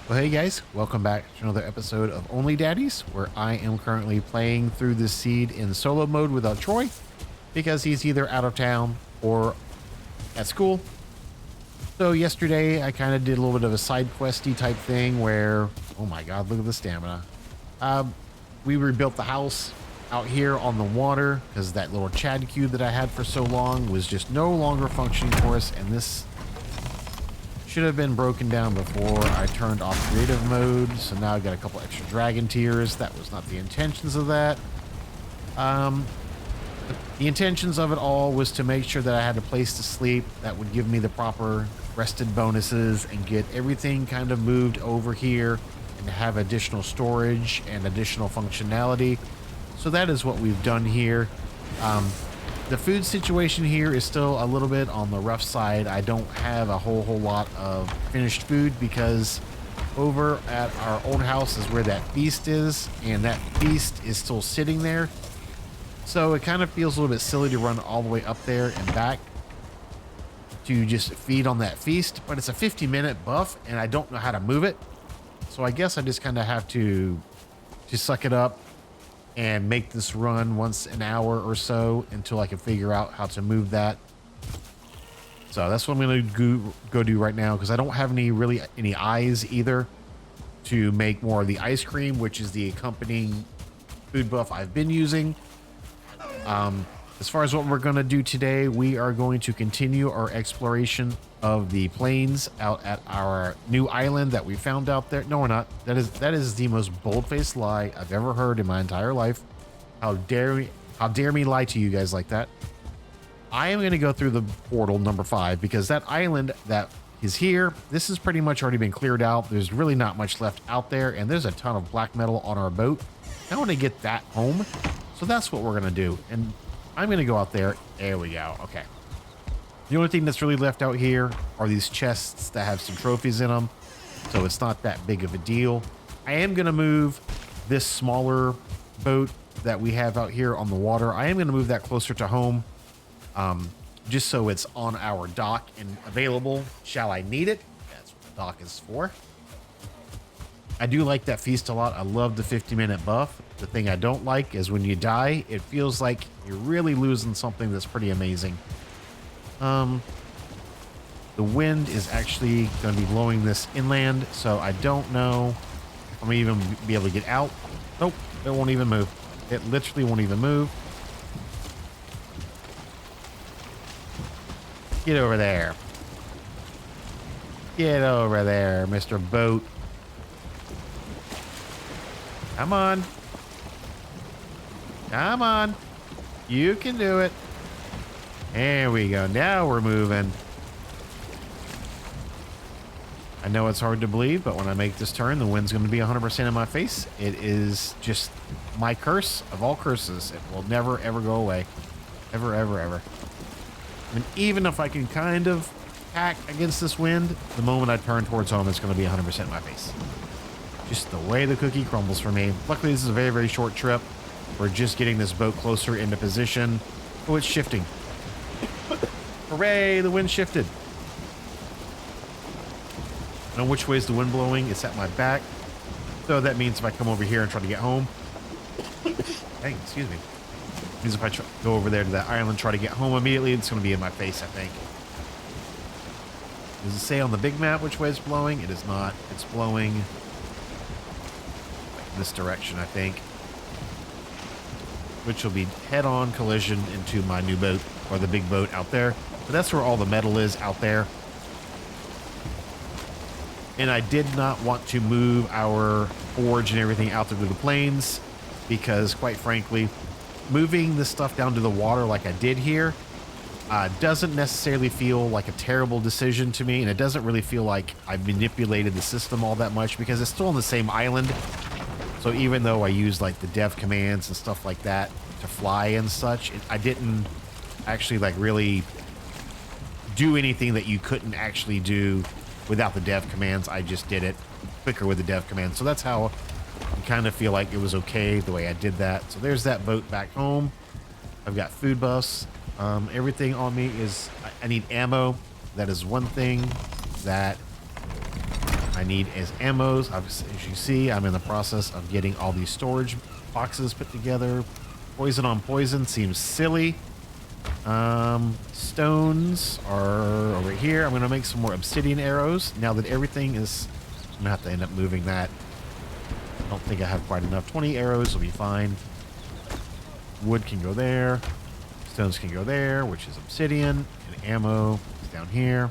Well, hey guys, welcome back to another episode of Only Daddies, where I am currently playing through this seed in solo mode without Troy because he's either out of town or at school. So yesterday I kind of did a little bit of a side questy type thing where, oh my god, look at the stamina. We rebuilt the house out here on the water because that little Chad cube that I had for so long was just no longer functioning for us, and this should have been broken down before I turned off creative mode. So now I've got a couple extra dragon tears. That was not the intentions of that. The intentions of it all was to make sure that I had a place to sleep that would give me the proper rested bonuses and get everything kind of moved over here and have additional storage and additional functionality. So that is what we've done here. The food situation here is still a little bit on the rough side. I don't have a whole lot of finished food because over at our old house is where that feast is, and that feast is still sitting there. So it kind of feels a little bit silly to run all the way up there and back to just feed on that feast, but it's a 50-minute buff and I don't know how to move it. So I guess I just kind of have to suck it up and make this run once an hour or so until I can figure out how to move that. So that's what I'm going to go do right now, because I don't have any eyes either to make more of the ice cream, which is the accompanying food buff I've been using. As far as what we're going to do today, we are going to continue our exploration of the plains out at our new island that we found out there. No, we're not. That is the most bold-faced lie I've ever heard in my entire life. How dare me lie to you guys like that? I am going to go through the portal number 5 because that island that is here, this has pretty much already been cleared out. There's really not much left out there, and there's a ton of black metal on our boat. I want to get that home, so that's what we're going to do. And I'm going to go out there. There we go. Okay. The only thing that's really left out here are these chests that have some trophies in them, so it's not that big of a deal. I am going to move this smaller boat that we have out here on the water. I am going to move that closer to home, just so it's on our dock and available shall I need it. That's what the dock is for. I do like that feast a lot. I love the 50-minute buff. The thing I don't like is when you die, it feels like you're really losing something that's pretty amazing. The wind is actually going to be blowing this inland, so I don't know if I'm even be able to get out. Nope, it won't even move. It literally won't even move. Get over there. Get over there, Mr. Boat. Come on. Come on. You can do it. There we go. Now we're moving. I know it's hard to believe, but when I make this turn, the wind's going to be 100% in my face. It is just my curse of all curses. It will never, ever go away. Ever, ever, ever. I mean, even if I can kind of hack against this wind, the moment I turn towards home, it's going to be 100% in my face. Just the way the cookie crumbles for me. Luckily, this is a very, very short trip. We're just getting this boat closer into position. Oh, it's shifting. Hooray, the wind shifted. I know which way is the wind blowing. It's at my back. So that means if I come over here and try to get home. Hey, excuse me. Means if I go over there to that island, try to get home immediately, it's going to be in my face, I think. Does it say on the big map which way it's blowing? It is not. It's blowing this direction, I think. Which will be head-on collision into my new boat, or the big boat out there. But that's where all the metal is out there. And I did not want to move our forge and everything out to the plains because, quite frankly, moving this stuff down to the water like I did here doesn't necessarily feel like a terrible decision to me, and it doesn't really feel like I've manipulated the system all that much because it's still on the same island. So even though I used like the dev commands and stuff like that to fly and such, I didn't actually like really do anything that you couldn't actually do without the dev commands. I just did it quicker with the dev commands. So that's how I kind of feel like it was okay the way I did that. So there's that boat back home. I've got food buffs. Everything on me is, I need ammo. That is one thing that I I need is ammos. As you see, I'm in the process of getting all these storage boxes put together. Poison on poison seems silly. Stones are over here. I'm going to make some more obsidian arrows. Now that everything is... I'm going to have to end up moving that. I don't think I have quite enough. 20 arrows will be fine. Wood can go there. Stones can go there, which is obsidian. And ammo is down here.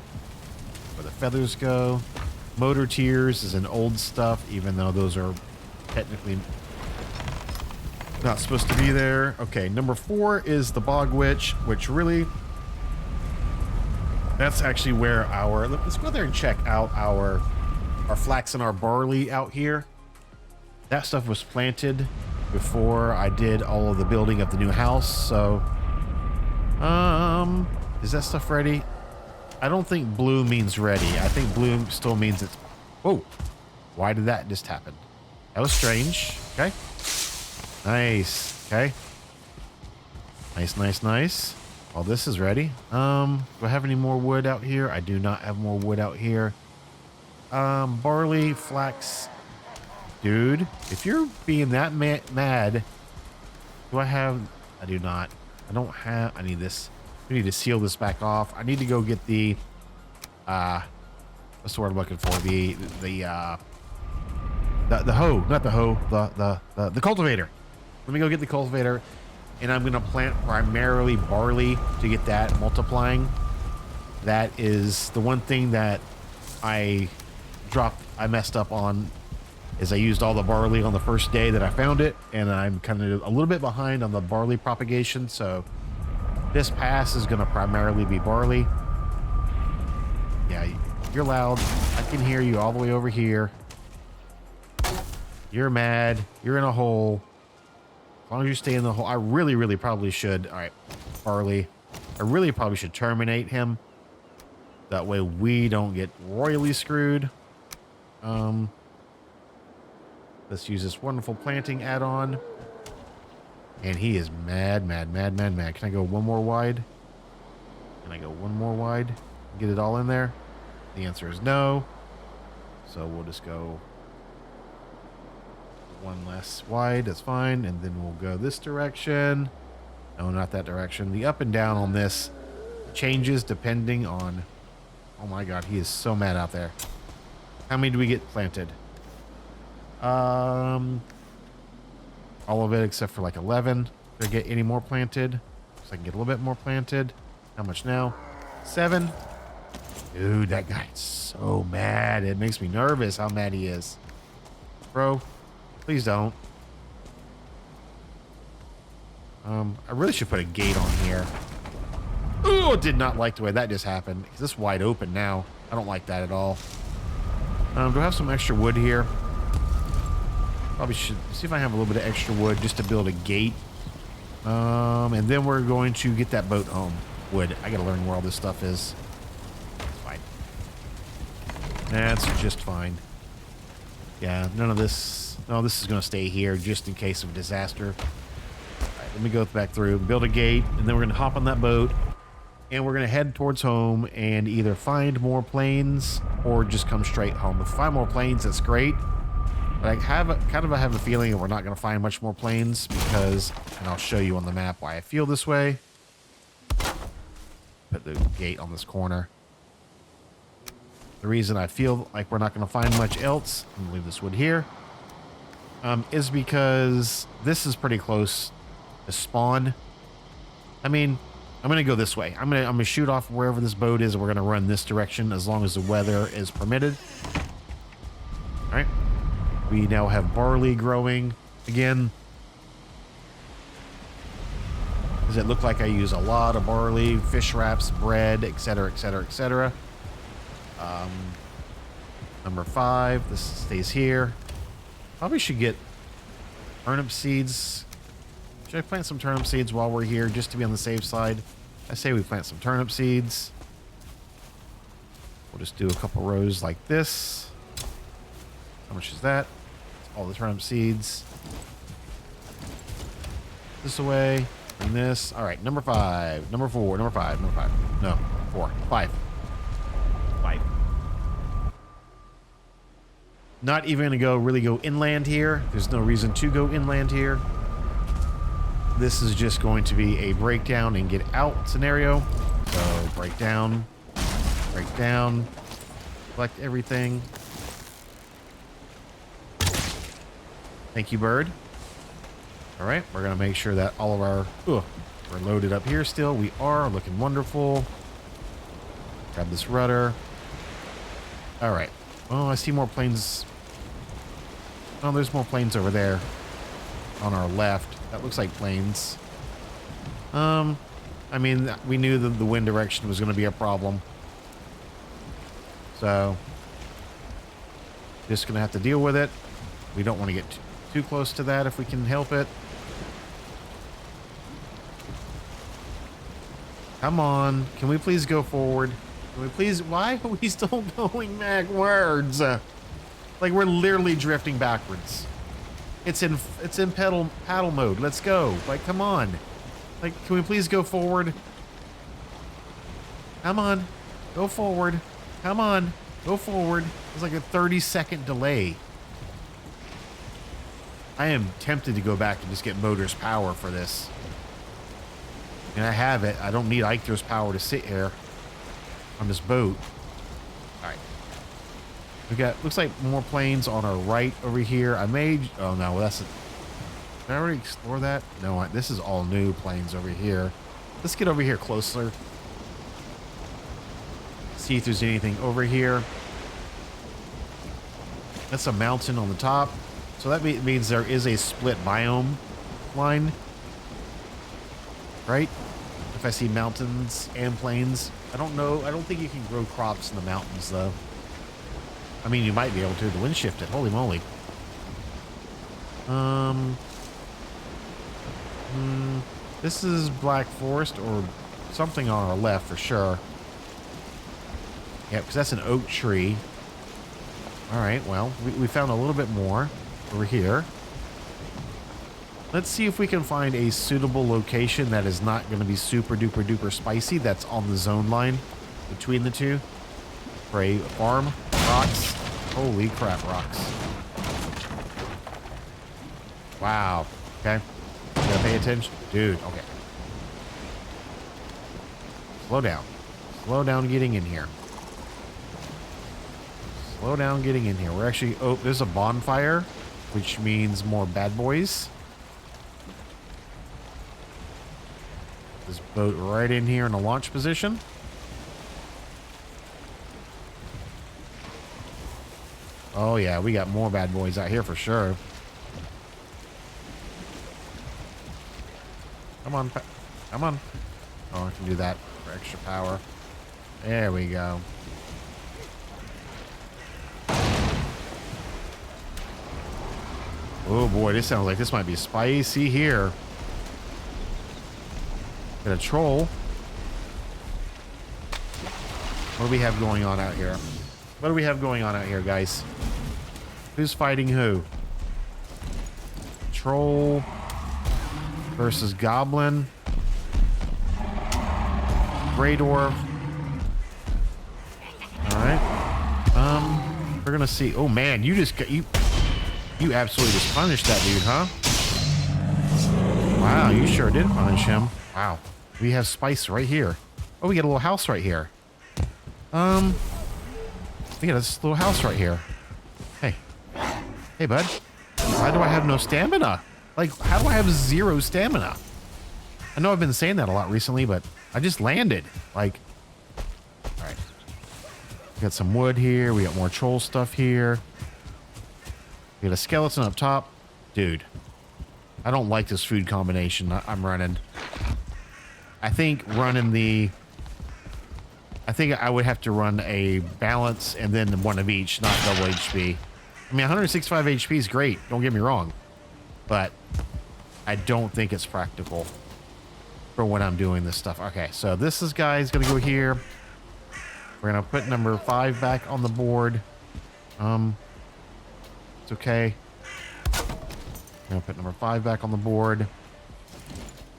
Where the feathers go. Motor tiers is an old stuff, even though those are technically not supposed to be there. Okay, number 4 is the bog witch, which really... That's actually where our... Let's go there and check out our flax and our barley out here. That stuff was planted before I did all of the building of the new house, so... Is that stuff ready? I don't think blue means ready. I think blue still means it's... Whoa! Why did that just happen? That was strange. Okay. Nice. Okay. Nice, nice, nice. Well, this is ready. Do I have any more wood out here? I do not have more wood out here. Barley, flax. Dude, if you're being that mad, do I have... I do not. I don't have... I need this. We need to seal this back off. I need to go get the... what's the word I'm looking for? The hoe. Not the hoe. The cultivator. Let me go get the cultivator. And I'm going to plant primarily barley to get that multiplying. That is the one thing that I messed up on, is I used all the barley on the first day that I found it, and I'm kind of a little bit behind on the barley propagation, so this pass is going to primarily be barley. Yeah, you're loud. I can hear you all the way over here. You're mad. You're in a hole. As long as you stay in the hole. I really, really probably should. All right, barley. I really probably should terminate him. That way we don't get royally screwed. Let's use this wonderful planting add-on. And he is mad, mad, mad, mad, mad. Can I go one more wide? Can I go one more wide? Get it all in there? The answer is no. So we'll just go one less wide. That's fine. And then we'll go this direction. No, not that direction. The up and down on this changes depending on... Oh my God, he is so mad out there. How many do we get planted? All of it except for like 11. Did I get any more planted? So I can get a little bit more planted. How much now? 7. Dude, that guy's so mad. It makes me nervous how mad he is. Bro, please don't. I really should put a gate on here. Oh, did not like the way that just happened. Is this wide open now? I don't like that at all. Do I have some extra wood here? Probably should see if I have a little bit of extra wood just to build a gate. And then we're going to get that boat home. Wood. I gotta learn where all this stuff is. It's fine. That's just fine. Yeah, none of this. No, this is gonna stay here just in case of a disaster. Alright, let me go back through, build a gate, and then we're gonna hop on that boat. And we're going to head towards home and either find more planes or just come straight home. If we find more planes, that's great. But I have a feeling that we're not going to find much more planes because, and I'll show you on the map why I feel this way. Put the gate on this corner. The reason I feel like we're not going to find much else, I'm going to leave this wood here, is because this is pretty close to spawn. I mean... I'm going to go this way. I'm going to shoot off wherever this boat is, and we're going to run this direction as long as the weather is permitted. All right. We now have barley growing again. Does it look like I use a lot of barley, fish wraps, bread, etc., etc., etc.? Number 5. This stays here. Probably should get turnip seeds. Should I plant some turnip seeds while we're here just to be on the safe side? I say we plant some turnip seeds. We'll just do a couple rows like this. How much is that? All the turnip seeds. This away. And this. All right, number 5. Number 4. Number 5. Number 5. No, 4. 5. 5. Not even gonna really go inland here. There's no reason to go inland here. This is just going to be a breakdown and get out scenario. So break down, collect everything. Thank you, bird. All right, we're gonna make sure that all of our, we're loaded up here still. We are looking wonderful. Grab this rudder. All right. Oh, I see more planes. Oh, there's more planes over there on our left. That looks like planes. I mean, we knew that the wind direction was going to be a problem. So, just going to have to deal with it. We don't want to get too close to that if we can help it. Come on. Can we please go forward? Can we please? Why are we still going backwards? Like we're literally drifting backwards. It's in paddle mode. Let's go. Like, come on. Like, can we please go forward? Come on. Go forward. Come on. Go forward. It's like a 30-second delay. I am tempted to go back and just get Motor's power for this. And I have it. I don't need Eichter's power to sit here on this boat. All right. We got, looks like more planes on our right over here. I made, oh no, that's a, did I already explore that? No, this is all new planes over here. Let's get over here closer. See if there's anything over here. That's a mountain on the top. So that means there is a split biome line. Right? If I see mountains and plains. I don't know. I don't think you can grow crops in the mountains, though. I mean, you might be able to. The wind shifted. Holy moly. This is Black Forest or something on our left for sure. Yeah, because that's an oak tree. All right, well, we found a little bit more over here. Let's see if we can find a suitable location that is not going to be super duper duper spicy. That's on the zone line between the two. For a farm. Rocks. Holy crap, rocks. Wow. Okay. You gotta pay attention. Dude, okay. Slow down. Slow down getting in here. Slow down getting in here. We're actually, oh, there's a bonfire, which means more bad boys. This boat right in here in a launch position. Oh yeah, we got more bad boys out here for sure. Come on, come on. Oh, I can do that for extra power. There we go. Oh boy, this sounds like this might be spicy here. Got a troll. What do we have going on out here? What do we have going on out here, guys? Who's fighting who? Troll versus goblin. Grey dwarf. All right. We're gonna see. Oh man, you just got you absolutely just punished that dude, huh? Wow, you sure did punish him. Wow. We have spice right here. Oh, we got a little house right here. We got this little house right here. Hey. Hey, bud. Why do I have no stamina? Like, how do I have 0 stamina? I know I've been saying that a lot recently, but I just landed. Like, all right. We got some wood here. We got more troll stuff here. We got a skeleton up top. Dude, I don't like this food combination I'm running. I think I would have to run a balance and then one of each, not double HP. I mean, 165 HP is great. Don't get me wrong. But I don't think it's practical for when I'm doing this stuff. Okay, so this guy's going to go here. We're going to put number 5 back on the board. It's okay. I'm going to put number 5 back on the board.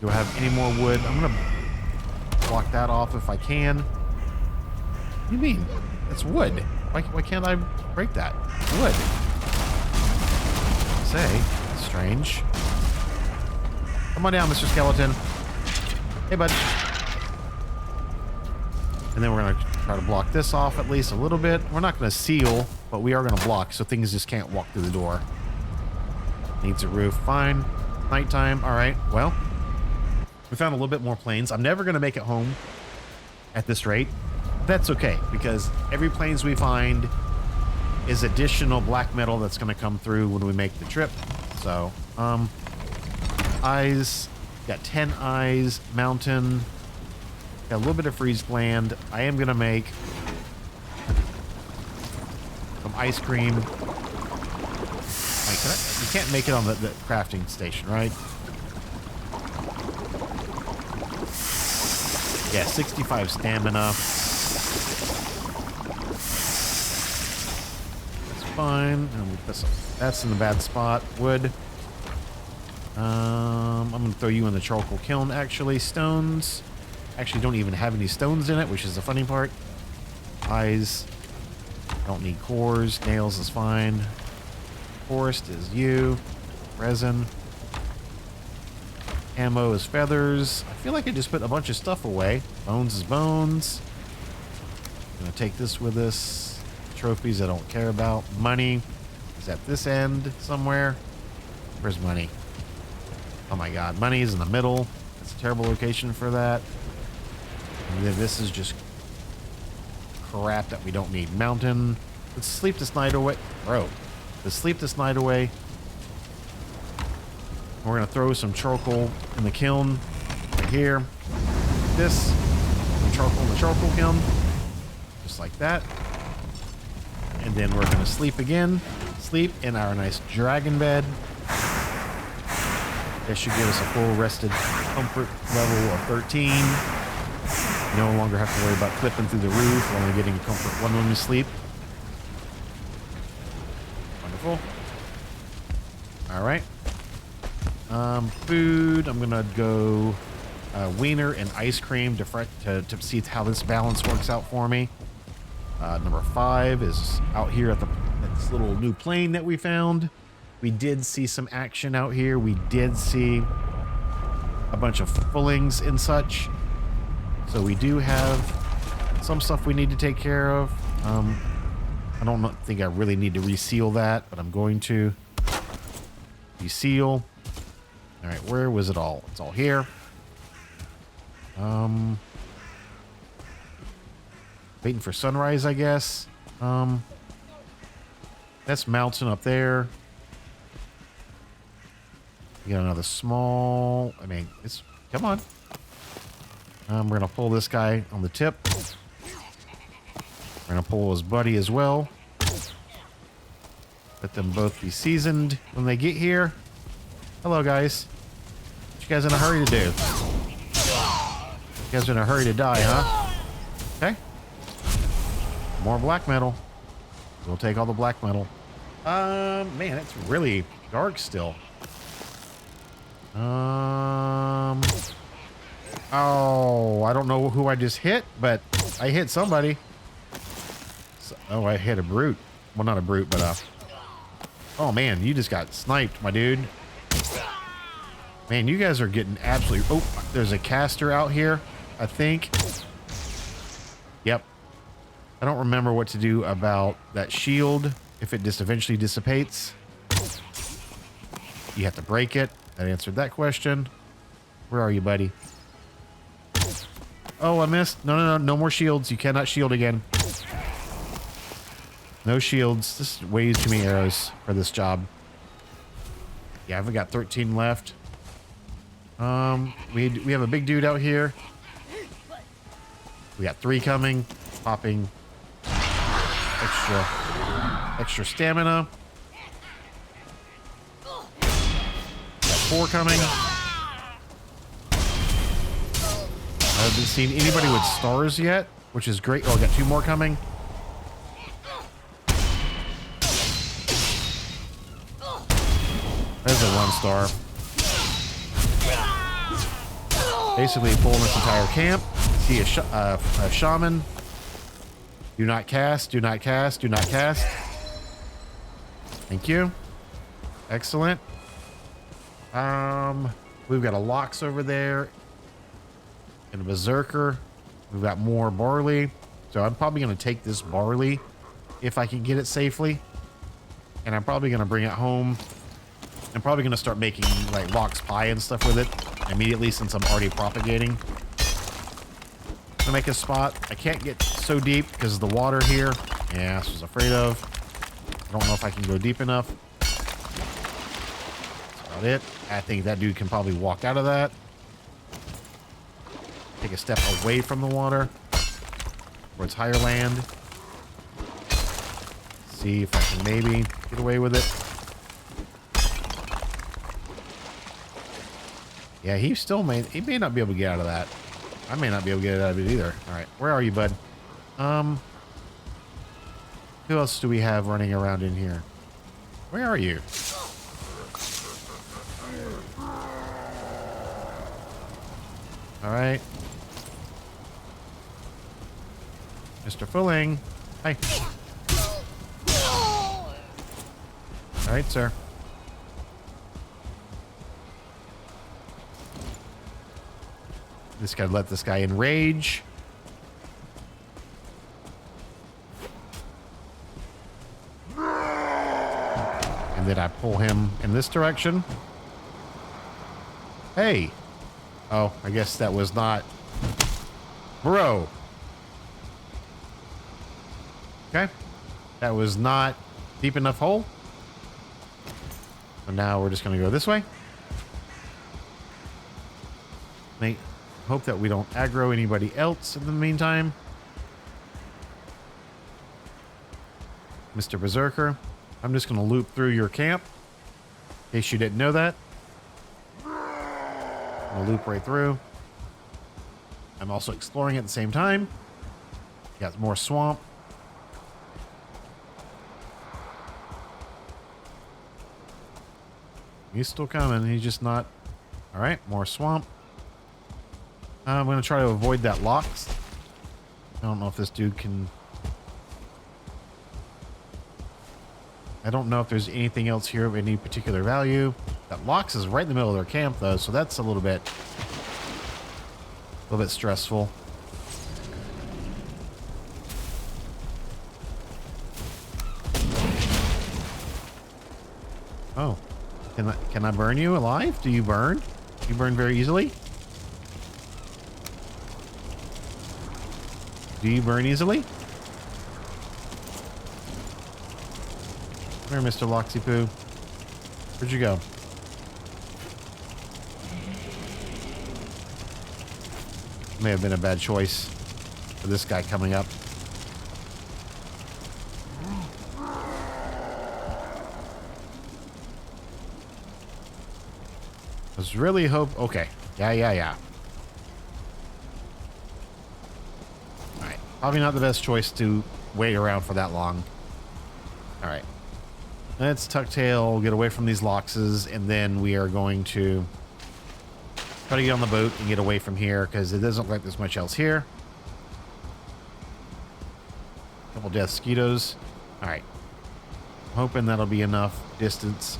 Do I have any more wood? I'm going to block that off if I can. What do you mean? It's wood. Why can't I break that? It's wood. say. That's strange. Come on down, Mr. Skeleton. Hey, bud. And then we're going to try to block this off at least a little bit. We're not going to seal, but we are going to block so things just can't walk through the door. Needs a roof. Fine. Nighttime. All right. Well, we found a little bit more plains. I'm never going to make it home at this rate. That's okay, because every plains we find is additional black metal that's going to come through when we make the trip. So, eyes. Got 10 eyes. Mountain. Got a little bit of freeze gland. I am going to make some ice cream. Wait, you can't make it on the crafting station, right? Yeah, 65 stamina. That's fine. That's in the bad spot. Wood. I'm going to throw you in the charcoal kiln, actually. Stones. Actually don't even have any stones in it, which is the funny part. Eyes. Don't need cores. Nails is fine. Forest is you. Resin. Ammo is feathers. I feel like I just put a bunch of stuff away. Bones is bones. I'm gonna take this with us. Trophies I don't care about. Money is at this end somewhere. Where's money? Oh my god, money is in the middle. That's a terrible location for that. And then this is just crap that we don't need. Mountain. Let's sleep this night away. Bro, let's sleep this night away. We're going to throw some charcoal in the kiln right here. This. Charcoal in the charcoal kiln. Just like that. And then we're going to sleep again. Sleep in our nice dragon bed. That should give us a full rested comfort level of 13. No longer have to worry about clipping through the roof. We're only getting comfort one when we sleep. Wonderful. All right. Food. I'm gonna go wiener and ice cream to see how this balance works out for me. Number 5 is out here at this little new plane that we found. We did see some action out here. We did see a bunch of fullings and such. So we do have some stuff we need to take care of. I don't think I really need to reseal that, but I'm going to reseal. All right, where was it all? It's all here. Waiting for sunrise, I guess. That's mountain up there. You got another small. I mean, it's come on. We're gonna pull this guy on the tip. We're gonna pull his buddy as well. Let them both be seasoned when they get here. Hello, guys. What you guys in a hurry to do? You guys are in a hurry to die, huh? Okay. More black metal. We'll take all the black metal. Man, it's really dark still. Oh, I don't know who I just hit, but I hit somebody. Oh, I hit a brute. Well, not a brute, but oh man, you just got sniped, my dude. Man, you guys are getting absolutely. Oh, there's a caster out here, I think. Yep. I don't remember what to do about that shield if it just eventually dissipates. You have to break it. That answered that question. Where are you, buddy? Oh, I missed. No more shields. You cannot shield again. No shields. This is way too many arrows for this job. Yeah, I've got 13 left. We have a big dude out here. We got 3 coming. Popping extra stamina. Got 4 coming. I haven't seen anybody with stars yet, which is great. Oh, I got 2 more coming. There's a 1 star. Basically pulling this entire camp. See a shaman. Do not cast, do not cast, do not cast. Thank you. Excellent. We've got a lox over there and a berserker. We've got more barley. So I'm probably going to take this barley if I can get it safely. And I'm probably going to bring it home. I'm probably going to start making like lox pie and stuff with it immediately since I'm already propagating. I'm going to make a spot. I can't get so deep because of the water here. Yeah, that's what I was afraid of. I don't know if I can go deep enough. That's about it. I think that dude can probably walk out of that. Take a step away from the water towards higher land. See if I can maybe get away with it. Yeah, he may not be able to get out of that. I may not be able to get out of it either. All right, where are you, bud? Who else do we have running around in here? Where are you? All right. Mr. Fulling. Hi. All right, sir. Just gotta let this guy enrage. And then I pull him in this direction. Hey. Oh, I guess that was not... Bro. Okay. That was not deep enough hole. And now we're just going to go this way. Mate, hope that we don't aggro anybody else in the meantime. Mr. Berserker, I'm just going to loop through your camp. In case you didn't know that. I'm going to loop right through. I'm also exploring at the same time. Got more swamp. He's still coming. He's just not. All right, more swamp. I'm going to try to avoid that lox. I don't know if this dude can... I don't know if there's anything else here of any particular value. That lox is right in the middle of their camp, though, so that's a little bit stressful. Oh, can I burn you alive? Do you burn? You burn very easily? Do you burn easily? Come here, Mr. Loxy Poo. Where'd you go? May have been a bad choice for this guy coming up. I was really okay. Yeah. Alright. Probably not the best choice to wait around for that long. Alright. Let's tuck tail, get away from these loxes, and then we are going to try to get on the boat and get away from here because it doesn't look like there's much else here. A couple death mosquitoes. Alright. I'm hoping that'll be enough distance.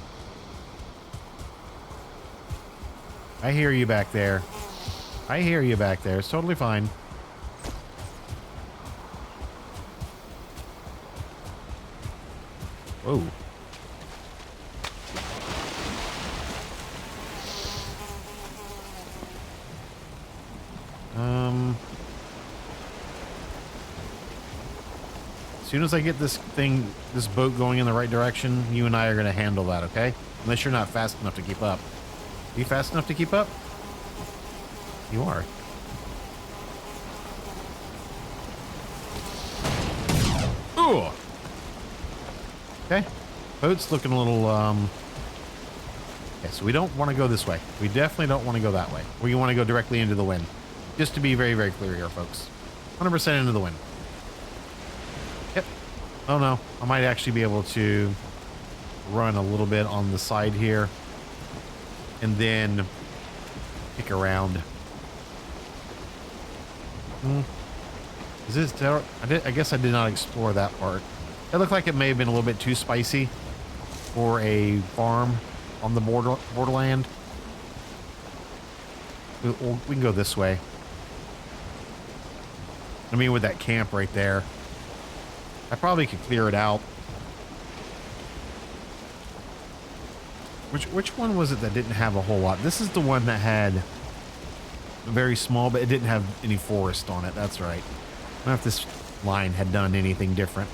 I hear you back there. I hear you back there. It's totally fine. Whoa. As soon as I get this boat going in the right direction, you and I are going to handle that, okay? Unless you're not fast enough to keep up. Are you fast enough to keep up? You are. Ooh. Okay. Boat's looking a little, Okay, so we don't want to go this way. We definitely don't want to go that way. We want to go directly into the wind. Just to be very, very clear here, folks. 100% into the wind. Yep. Oh, no. I might actually be able to run a little bit on the side here. And then kick around. Is this... I guess I did not explore that part. That looked like it may have been a little bit too spicy. for a farm on the borderland. We can go this way. I mean, with that camp right there, I probably could clear it out. Which one was it that didn't have a whole lot? This is the one that had very small, but it didn't have any forest on it. That's right. I don't know if this line had done anything different.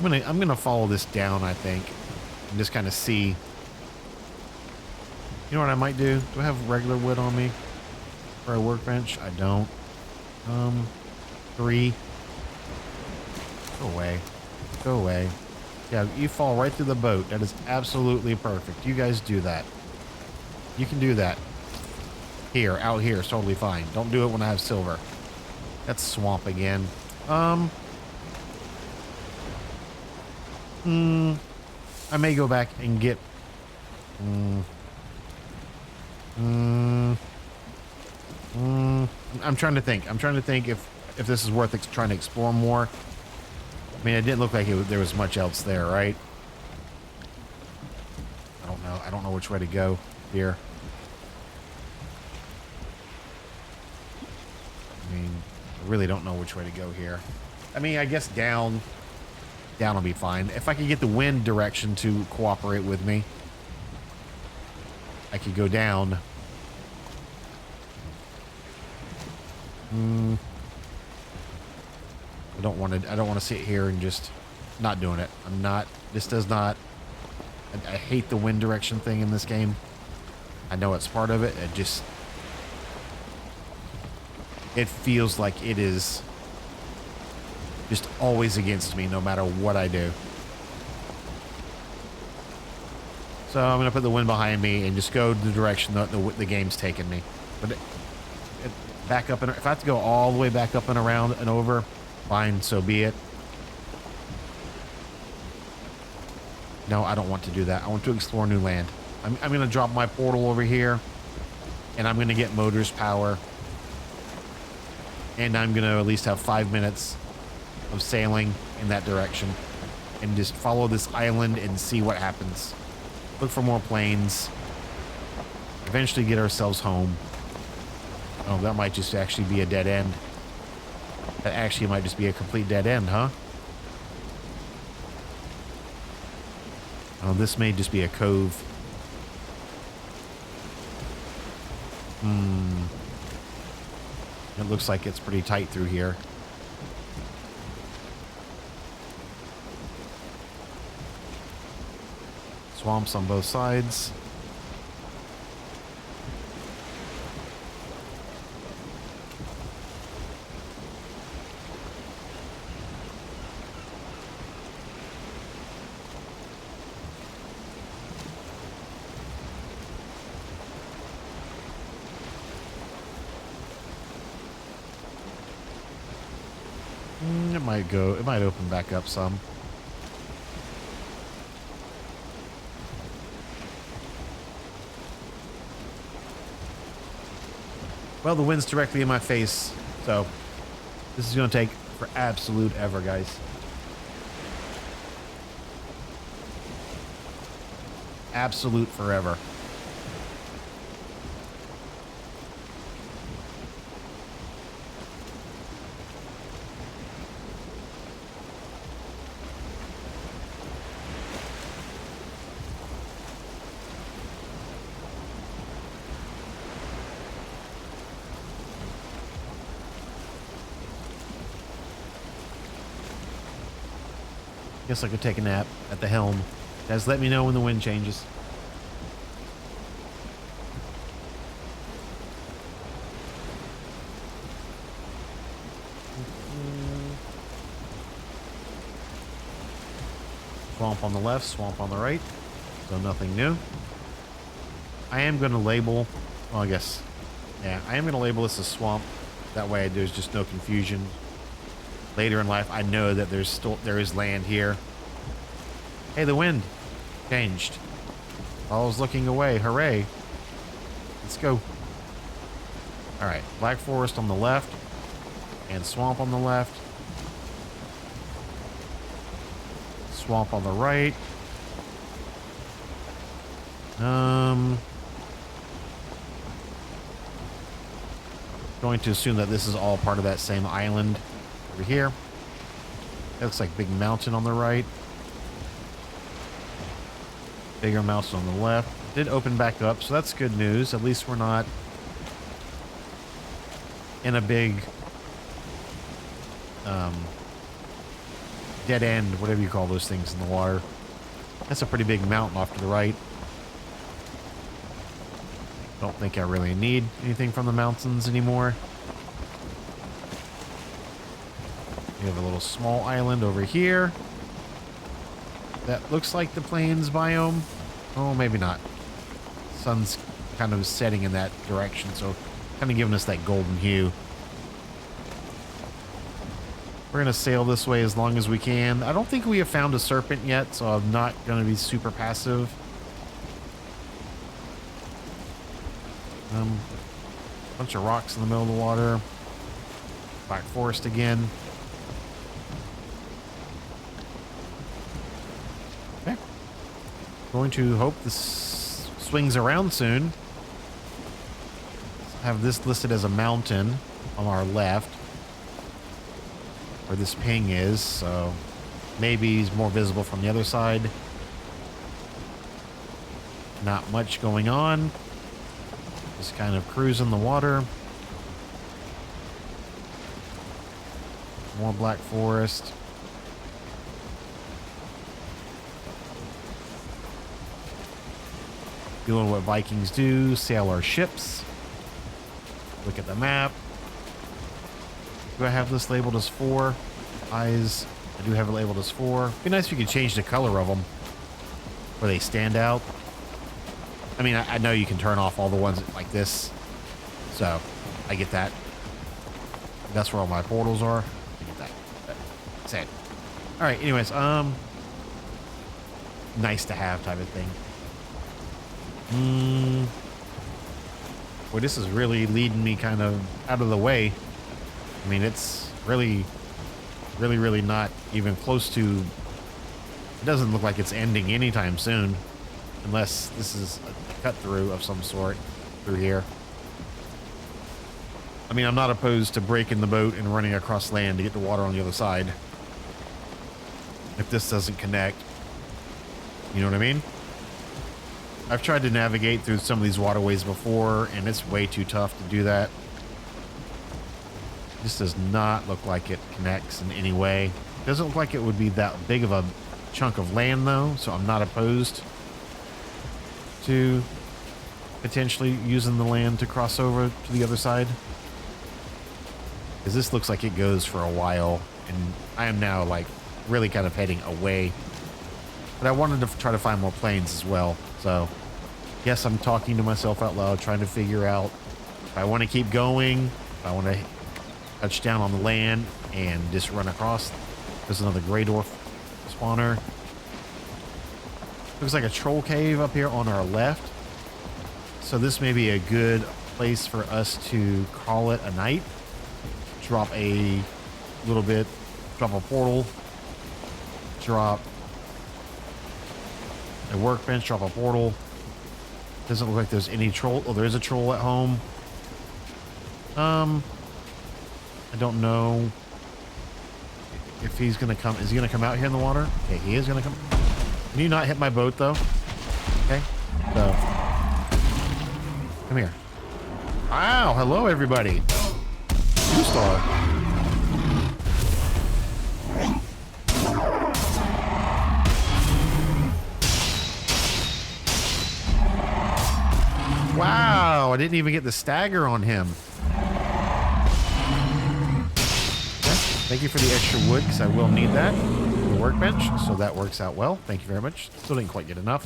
I'm gonna follow this down, I think, and just kind of see. You know what I might do? Do I have regular wood on me for a workbench? I don't. 3. Go away. Go away. Yeah, you fall right through the boat. That is absolutely perfect. You guys do that. You can do that. Here, out here, it's totally fine. Don't do it when I have silver. That's swamp again. I may go back and get... I'm trying to think. I'm trying to think if this is worth trying to explore more. I mean, it didn't look like there was much else there, right? I don't know. I don't know which way to go here. I mean, I really don't know which way to go here. I mean, I guess down will be fine. If I could get the wind direction to cooperate with me, I could go down. I don't want to sit here and just not doing it. I'm not. This does not. I hate the wind direction thing in this game. I know it's part of it. It feels like it is just always against me no matter what I do. So I'm gonna put the wind behind me and just go the direction the game's taking me. But back up, and if I have to go all the way back up and around and over, fine, so be it. No, I don't want to do that. I want to explore new land. I'm going to drop my portal over here, and I'm going to get motors power. And I'm going to at least have 5 minutes of sailing in that direction and just follow this island and see what happens. Look for more planes. Eventually get ourselves home. Oh, that might just actually be a dead end. That actually might just be a complete dead end, huh? Oh, this may just be a cove. It looks like it's pretty tight through here. Swamps on both sides. It might open back up some. Well, the wind's directly in my face, so this is going to take for absolute ever, guys. Absolute forever. Guess I could take a nap at the helm. Guys, let me know when the wind changes. Swamp on the left, swamp on the right. So nothing new. I am going to label, well, I guess, yeah, I am going to label this a swamp. That way there's just no confusion. Later in life, I know that there is land here. Hey, the wind changed. I was looking away. Hooray. Let's go. All right. Black forest on the left and swamp on the left. Swamp on the right. Going to assume that this is all part of that same island over here. It looks like big mountain on the right. Bigger mountain on the left. Did open back up, so that's good news. At least we're not in a big dead end, whatever you call those things in the water. That's a pretty big mountain off to the right. Don't think I really need anything from the mountains anymore. We have a little small island over here. That looks like the plains biome. Oh, maybe not. Sun's kind of setting in that direction, so kind of giving us that golden hue. We're going to sail this way as long as we can. I don't think we have found a serpent yet, so I'm not going to be super passive. Bunch of rocks in the middle of the water. Black forest again. Okay. Going to hope this swings around soon. Have this listed as a mountain on our left, where this ping is, so maybe he's more visible from the other side. Not much going on. Just kind of cruising the water. More black forest. Doing what Vikings do, sail our ships. Look at the map. Do I have this labeled as 4? Eyes. I do have it labeled as 4. It'd be nice if you could change the color of them where they stand out. I mean, I know you can turn off all the ones like this, so I get that. That's where all my portals are. I get that. But sad. All right. Anyways, nice to have type of thing. Boy, this is really leading me kind of out of the way. I mean, it's really not even close to. It doesn't look like it's ending anytime soon, unless this is a cut through of some sort through here. I mean, I'm not opposed to breaking the boat and running across land to get the water on the other side. If this doesn't connect, you know what I mean? I've tried to navigate through some of these waterways before, and it's way too tough to do that. This does not look like it connects in any way. Doesn't look like it would be that big of a chunk of land, though, so I'm not opposed to potentially using the land to cross over to the other side. Because this looks like it goes for a while, and I am now, like, really kind of heading away. But I wanted to try to find more planes as well, so yes, I'm talking to myself out loud, trying to figure out if I want to keep going, if I want to touch down on the land and just run across. There's another gray dwarf spawner. Looks like a troll cave up here on our left. So this may be a good place for us to call it a night. Drop a little bit, drop a portal, drop a workbench, drop a portal. Doesn't look like there's any troll. Oh, there is a troll at home. I don't know if he's gonna come. Is he gonna come out here in the water? Okay, he is gonna come. Can you not hit my boat though? Okay, so come here. Wow, hello everybody. Two-star. Wow, I didn't even get the stagger on him. Thank you for the extra wood, because I will need that for the workbench, so that works out well. Thank you very much. Still didn't quite get enough.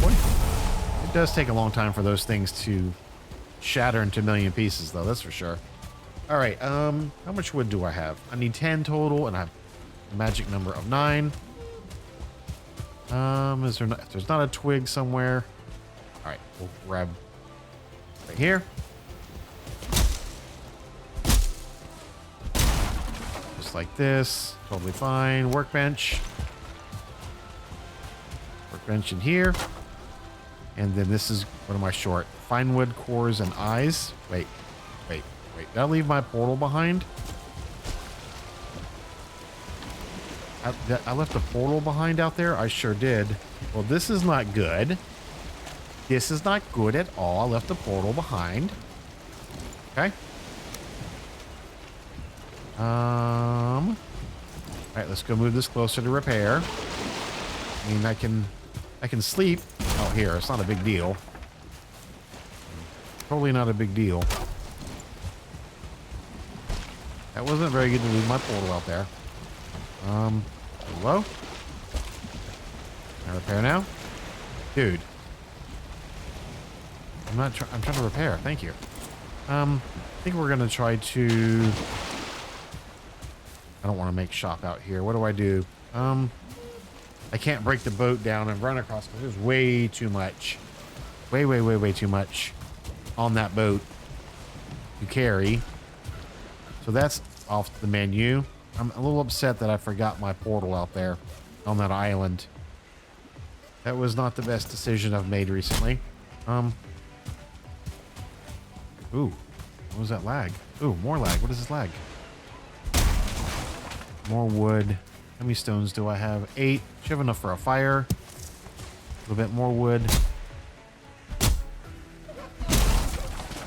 Boy, it does take a long time for those things to shatter into a million pieces, though, that's for sure. All right, how much wood do I have? I need 10 total, and I have a magic number of 9. Is there not, if there's not a twig somewhere? All right, we'll grab right here. Just like this, totally fine. Workbench. Wrench in here. And then this is, what am I short? Fine wood, cores, and eyes. Wait. Did I leave my portal behind? I left a portal behind out there? I sure did. Well, this is not good. This is not good at all. I left the portal behind. Okay. All right, let's go move this closer to repair. I mean, I can sleep out here. It's not a big deal. Totally not a big deal. That wasn't very good to leave my portal out there. Hello? Can I repair now? Dude. I'm trying to repair. Thank you. I think we're gonna try to... I don't want to make shop out here. What do I do? I can't break the boat down and run across because there's way too much. Way too much on that boat to carry. So that's off the menu. I'm a little upset that I forgot my portal out there on that island. That was not the best decision I've made recently. Ooh, what was that lag? Ooh, more lag. What is this lag? More wood. How many stones do I have? 8. Should have enough for a fire. A little bit more wood.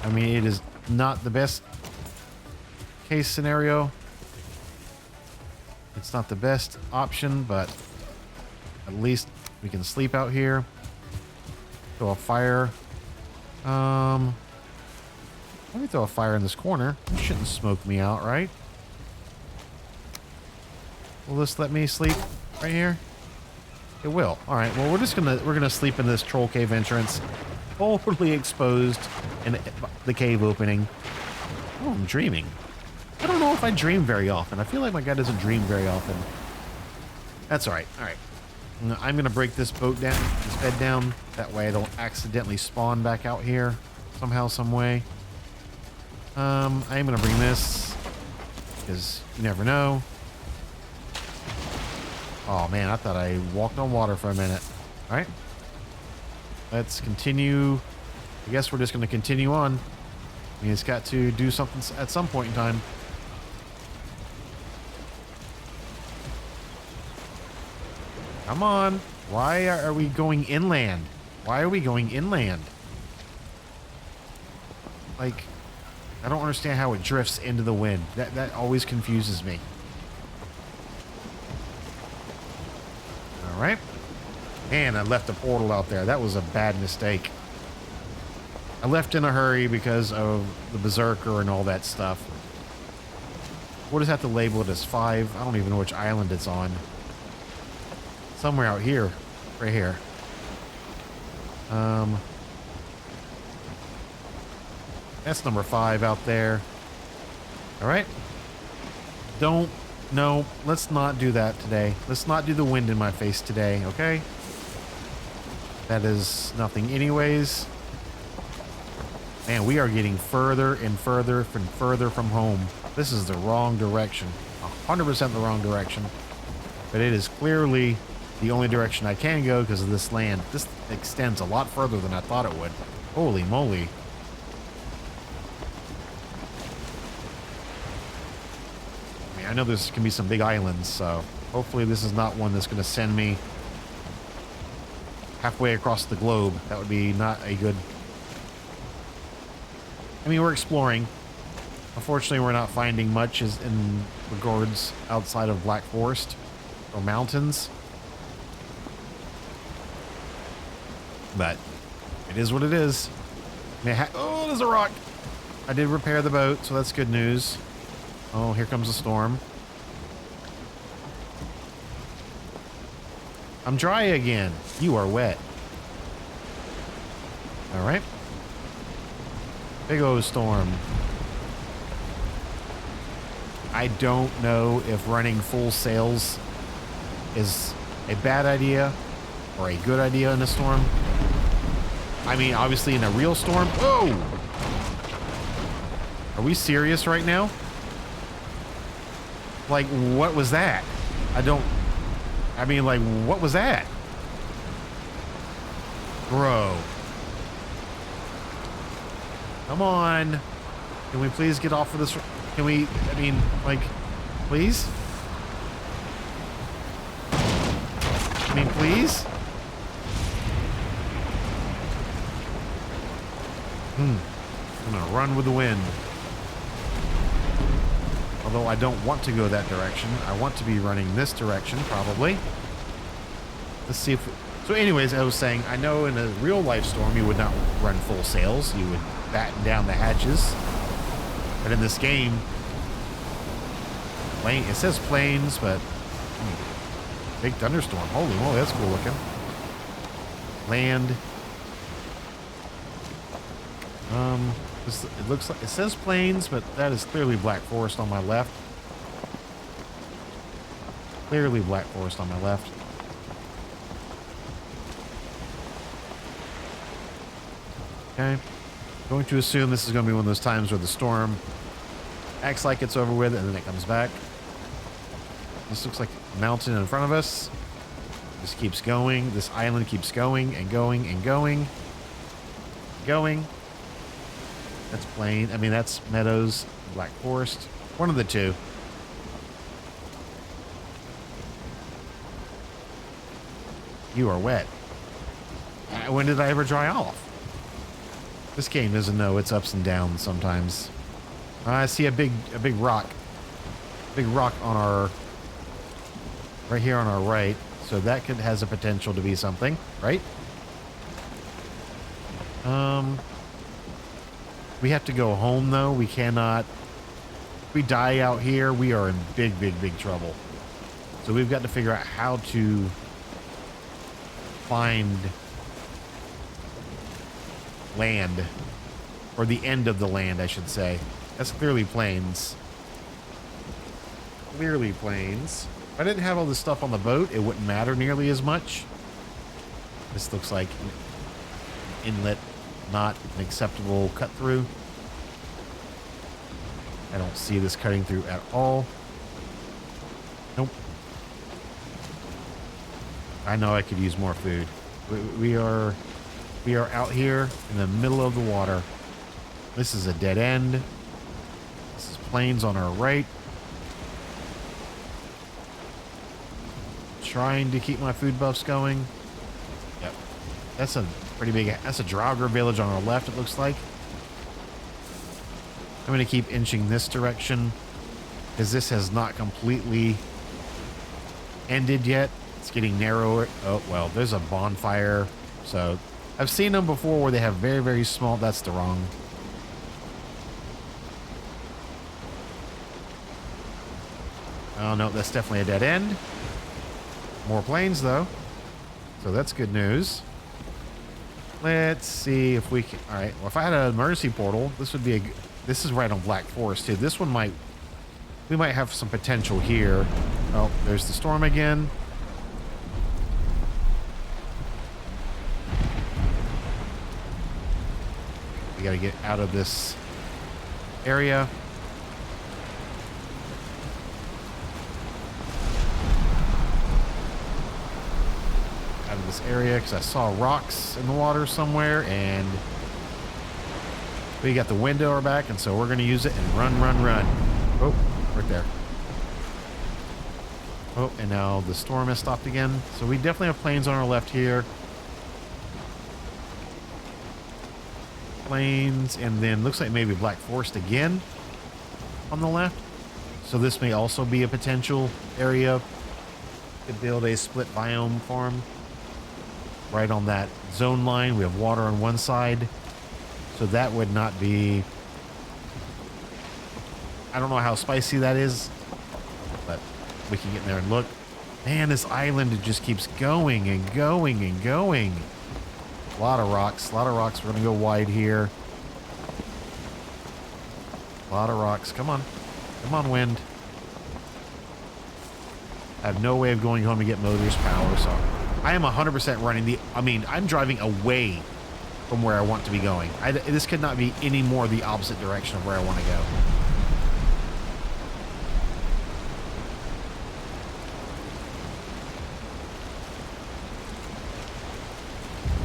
I mean, it is not the best case scenario. It's not the best option, but at least we can sleep out here. Throw a fire. Let me throw a fire in this corner. It shouldn't smoke me out, right? Will this let me sleep right here? It will. All right. Well, we're gonna sleep in this troll cave entrance, totally exposed in the cave opening. Oh, I'm dreaming. I don't know if I dream very often. I feel like my guy doesn't dream very often. That's all right. All right. I'm gonna break this boat down, this bed down. That way I don't accidentally spawn back out here somehow, some way. I am gonna bring this because you never know. Oh man, I thought I walked on water for a minute. All right. Let's continue. I guess we're just gonna continue on. I mean, it's got to do something at some point in time. Come on. Why are we going inland? Why are we going inland? Like, I don't understand how it drifts into the wind. That always confuses me. All right. Man, I left the portal out there. That was a bad mistake. I left in a hurry because of the berserker and all that stuff. We'll just have to label it as 5. I don't even know which island it's on. Somewhere out here. Right here. That's number 5 out there. All right. No, let's not do that today. Let's not do the wind in my face today, okay? That is nothing anyways. Man, we are getting further and further from home. This is the wrong direction. 100% the wrong direction. But it is clearly the only direction I can go because of this land. This extends a lot further than I thought it would. Holy moly. I mean, I know there's can be some big islands, so hopefully this is not one that's going to send me halfway across the globe. That would be not a good... I mean, we're exploring. Unfortunately, we're not finding much in regards outside of Black Forest or mountains. But it is what it is. Oh, there's a rock. I did repair the boat, so that's good news. Oh, here comes a storm. I'm dry again. You are wet. All right. Big O storm. I don't know if running full sails is a bad idea or a good idea in a storm. I mean, obviously in a real storm. Whoa! Are we serious right now? Like, what was that? I mean, like, what was that? Bro. Come on. Can we please get off of this? Can we, I mean, like, please? I mean, please? I'm gonna run with the wind. Although I don't want to go that direction. I want to be running this direction, probably. Let's see if... So anyways, I was saying, I know in a real life storm, you would not run full sails. You would batten down the hatches. But in this game, it says planes, but big thunderstorm. Holy moly, that's cool looking. Land. It looks like it says plains, but that is clearly Black Forest on my left. Clearly Black Forest on my left. Okay. Going to assume this is going to be one of those times where the storm acts like it's over with and then it comes back. This looks like a mountain in front of us. This keeps going. This island keeps going and going and going. Going. That's plain. I mean, that's meadows, Black Forest. One of the two. You are wet. When did I ever dry off? This game doesn't know its ups and downs sometimes. I see a big rock. Big rock on our... right here on our right. So that has a potential to be something, right? We have to go home, though. We cannot... If we die out here, we are in big trouble. So we've got to figure out how to find land. Or the end of the land, I should say. That's clearly plains. Clearly plains. If I didn't have all this stuff on the boat, it wouldn't matter nearly as much. This looks like an inlet. Not an acceptable cut through. I don't see this cutting through at all. Nope. I know I could use more food. We are out here in the middle of the water. This is a dead end. This is plains on our right. Trying to keep my food buffs going. Yep. That's a pretty big, that's a Draugr village on our left, it looks like. I'm going to keep inching this direction because this has not completely ended yet. It's getting narrower. Oh, well, there's a bonfire. So I've seen them before where they have very small. That's the wrong. Oh, no, that's definitely a dead end. More planes, though. So that's good news. Let's see if we can. All right. Well, if I had an emergency portal, this would be a. This is right on Black Forest too. This one might. We might have some potential here. Oh, there's the storm again. We got to get out of this area. Out of this area because I saw rocks in the water somewhere, and we got the wind at our back, and so we're going to use it and run. Oh, right there. Oh, and now the storm has stopped again. So we definitely have planes on our left here. Plains, and then looks like maybe Black Forest again on the left. So this may also be a potential area to build a split biome farm. Right on that zone line, we have water on one side. So that would not be... I don't know how spicy that is, but we can get in there and look. Man, this island, it just keeps going and going and going. A lot of rocks. We're going to go wide here. A lot of rocks. Come on. Come on, wind. I have no way of going home to get motors power, so I am 100% running the... I mean, I'm driving away from where I want to be going. This could not be any more the opposite direction of where I want to go.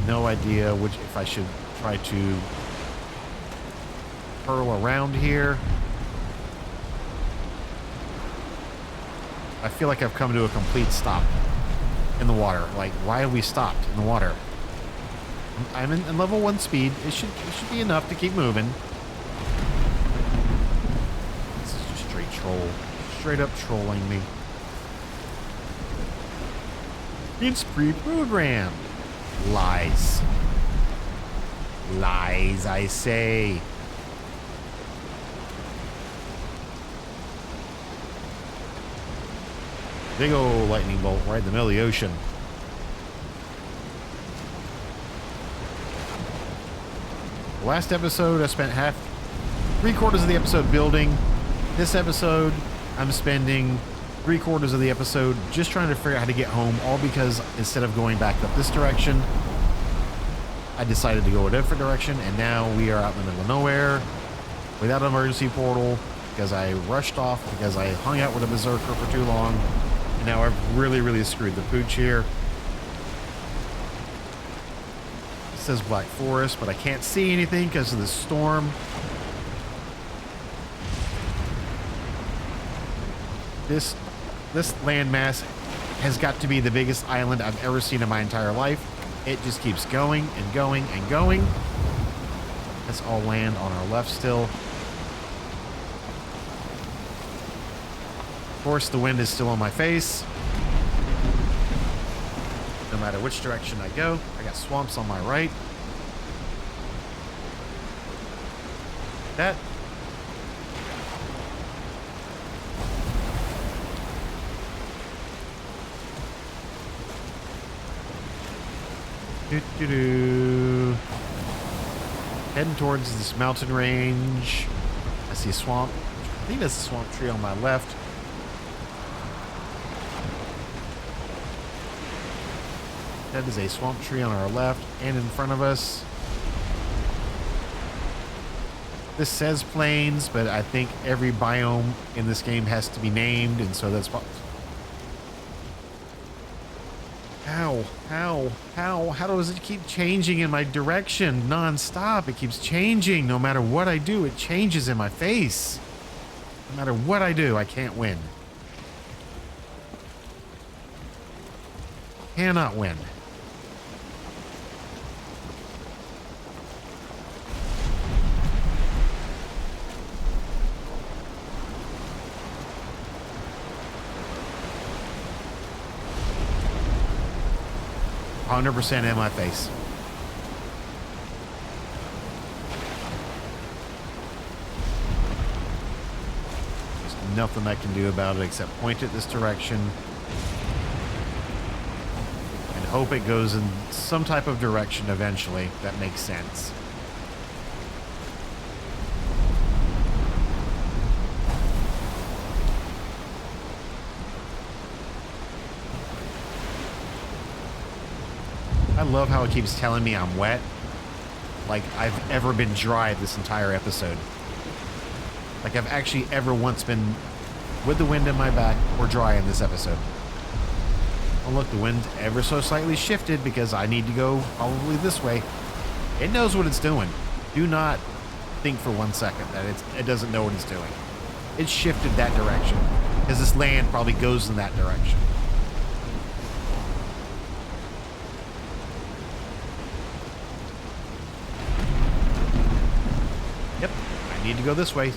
no idea if I should try to curl around here. I feel like I've come to a complete stop in the water. Like, why have we stopped in the water? I'm in level 1 speed. It should be enough to keep moving. This is just straight troll. Straight up trolling me. It's pre-programmed. Lies. Lies, I say. Big old lightning bolt right in the middle of the ocean. Last episode, I spent 3/4 of the episode building. This episode, I'm spending 3/4 of the episode just trying to figure out how to get home, all because instead of going back up this direction, I decided to go a different direction, and now we are out in the middle of nowhere without an emergency portal because I rushed off because I hung out with a berserker for too long, and now I've really screwed the pooch here. It says Black Forest, but I can't see anything because of the storm. This landmass has got to be the biggest island I've ever seen in my entire life. It just keeps going and going and going. That's all land on our left still. Of course, the wind is still on my face. No matter which direction I go, I got swamps on my right. That. Heading towards this mountain range. I see a swamp. I think that's a swamp tree on my left. That is a swamp tree on our left and in front of us. This says plains, but I think every biome in this game has to be named, and so that's what. How does it keep changing in my direction non-stop? It keeps changing. No matter what I do, it changes in my face. No matter what I do, I can't win. Cannot win. %, in my face. There's nothing I can do about it except point it this direction and hope it goes in some type of direction eventually that makes sense. I love how it keeps telling me I'm wet. Like I've ever been dry this entire episode. Like I've actually ever once been with the wind in my back or dry in this episode. Oh look, the wind ever so slightly shifted because I need to go probably this way. It knows what it's doing. Do not think for 1 second that it doesn't know what it's doing. It shifted that direction because this land probably goes in that direction. Need to go this way.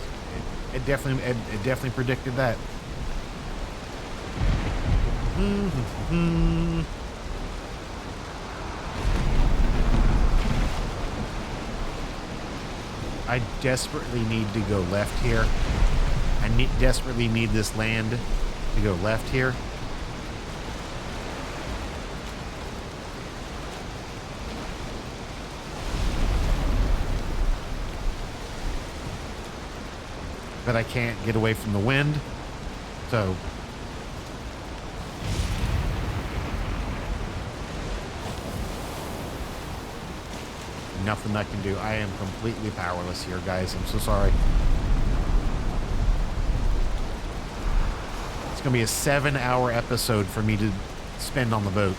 It definitely predicted that. I desperately need to go left here. I desperately need this land to go left here. But I can't get away from the wind, so nothing I can do. I am completely powerless here, guys. I'm so sorry. It's gonna be a 7-hour episode for me to spend on the boat.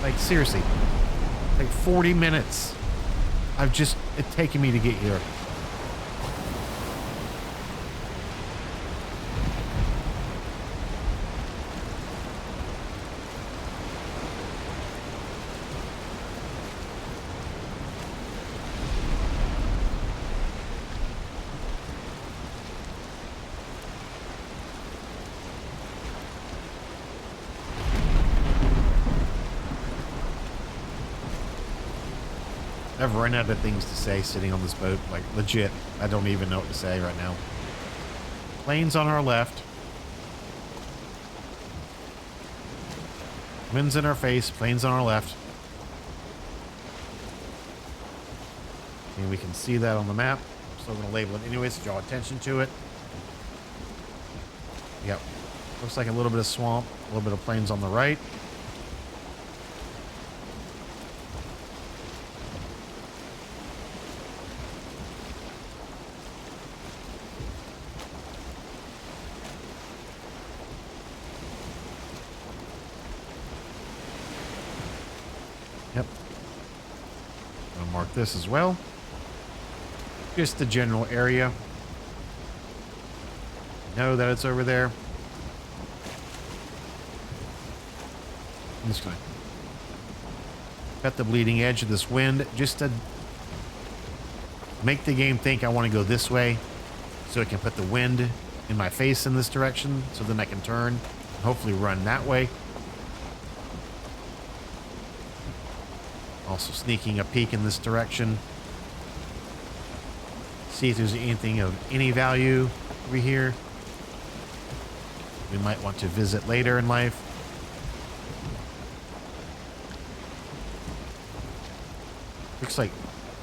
Like seriously, Like 40 minutes. It's taken me to get here. I've run out of things to say sitting on this boat. Like, legit. I don't even know what to say right now. Planes on our left. Wind's in our face. Planes on our left. And we can see that on the map. I'm still going to label it anyways to draw attention to it. Yep. Looks like a little bit of swamp. A little bit of plains on the right. Yep. I'll mark this as well. Just the general area. Know that it's over there. I'm just gonna cut the bleeding edge of this wind just to make the game think I want to go this way, so it can put the wind in my face in this direction, so then I can turn and hopefully run that way. Also sneaking a peek in this direction. See if there's anything of any value over here we might want to visit later in life. Looks like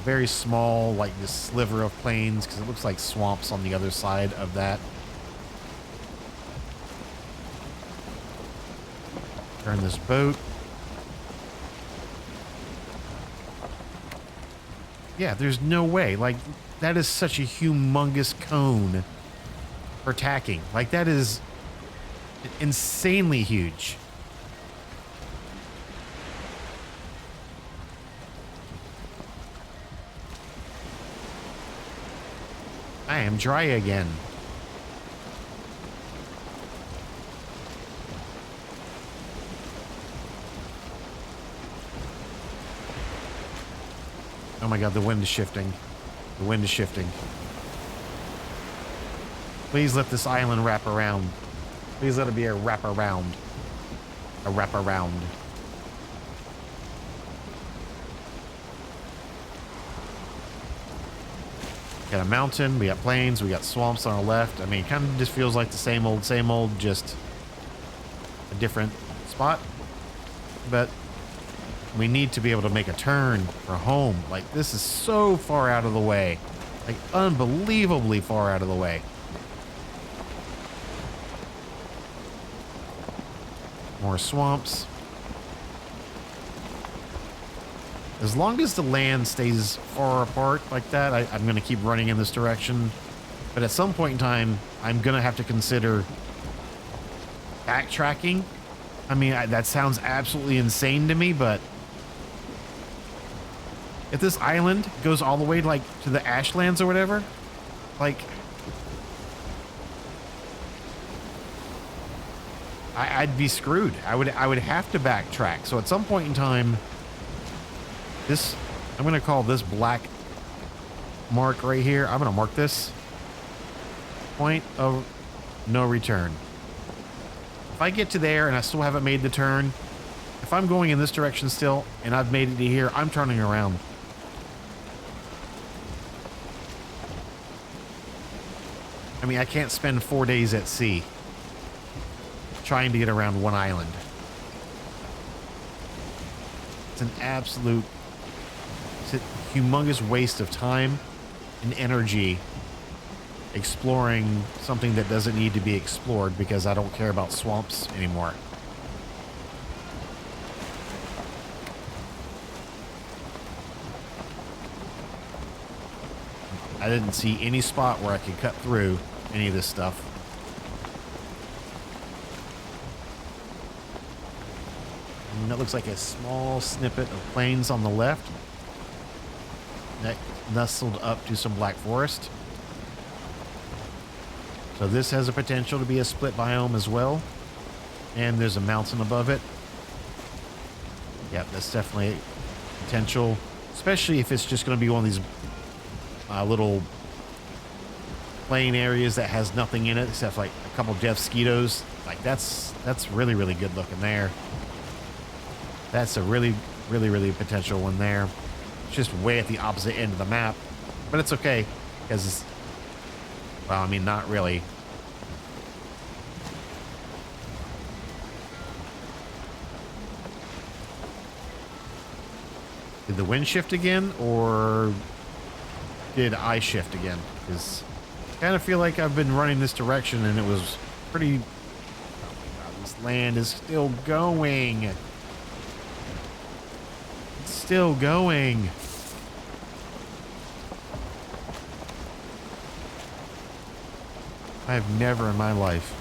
very small, like this sliver of plains, because it looks like swamps on the other side of that. Turn this boat. Yeah, there's no way. Like, that is such a humongous cone for tacking. Like, that is insanely huge. I am dry again. Oh my god, the wind is shifting. The wind is shifting. Please let this island wrap around. Please let it be a wrap around. A wrap around. Got a mountain, we got plains, we got swamps on our left. I mean, it kind of just feels like the same old, just a different spot. But we need to be able to make a turn for home. Like, this is so far out of the way. Like, unbelievably far out of the way. More swamps. As long as the land stays far apart like that, I'm going to keep running in this direction. But at some point in time, I'm going to have to consider backtracking. I mean, that sounds absolutely insane to me, but if this island goes all the way like to the Ashlands or whatever, like, I'd be screwed. I would have to backtrack. So at some point in time, this, I'm going to call this black mark right here. I'm going to mark this point of no return. If I get to there and I still haven't made the turn, if I'm going in this direction still and I've made it to here, I'm turning around. I mean, I can't spend 4 days at sea trying to get around one island. It's an absolute, it's a humongous waste of time and energy exploring something that doesn't need to be explored because I don't care about swamps anymore. I didn't see any spot where I could cut through any of this stuff. that looks like a small snippet of plains on the left. That nestled up to some black forest. So this has a potential to be a split biome as well. And there's a mountain above it. Yep, that's definitely potential. Especially if it's just going to be one of these little plain areas that has nothing in it except like a couple death mosquitoes. Like that's really, really good looking there. That's a really, really, really potential one there. It's just way at the opposite end of the map. But it's okay. Because, well, I mean, not really. Did the wind shift again, or did I shift again? Because I kind of feel like I've been running this direction and it was pretty... Oh my god, this land is still going. It's still going. I've never in my life.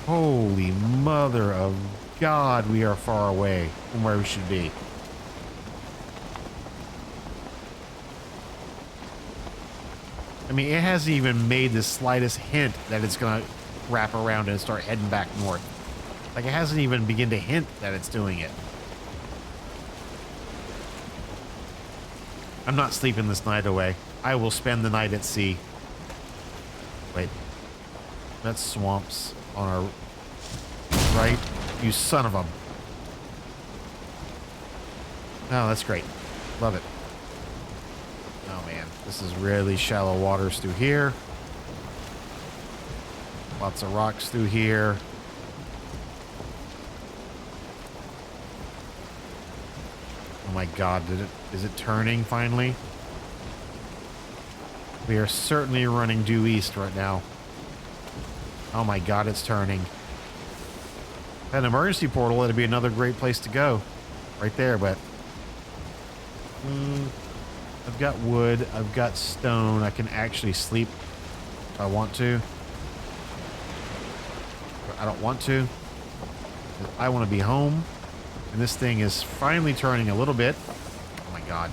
Holy mother of God, we are far away from where we should be. I mean, it hasn't even made the slightest hint that it's going to wrap around and start heading back north. Like, it hasn't even begun to hint that it's doing it. I'm not sleeping this night away. I will spend the night at sea. Wait. That's swamps on our right. You son of a... Oh, that's great. Love it. Oh, man. This is really shallow waters through here. Lots of rocks through here. Oh, my God. Is it turning finally? We are certainly running due east right now. Oh, my God. It's turning. An emergency portal, that'd be another great place to go. Right there, but... I've got wood. I've got stone. I can actually sleep if I want to. But I don't want to. I want to be home. And this thing is finally turning a little bit. Oh my god.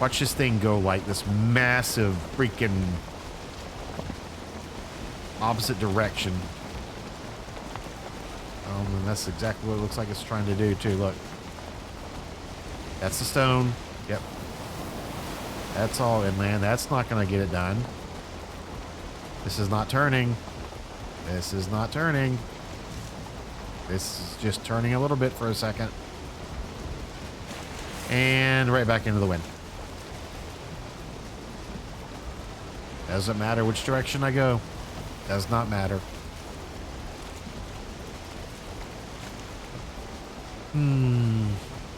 Watch this thing go like this massive freaking opposite direction. And that's exactly what it looks like it's trying to do too. Look. That's the stone. Yep. That's all inland. That's not going to get it done. This is not turning. This is not turning. This is just turning a little bit for a second. And right back into the wind. Doesn't matter which direction I go. Does not matter.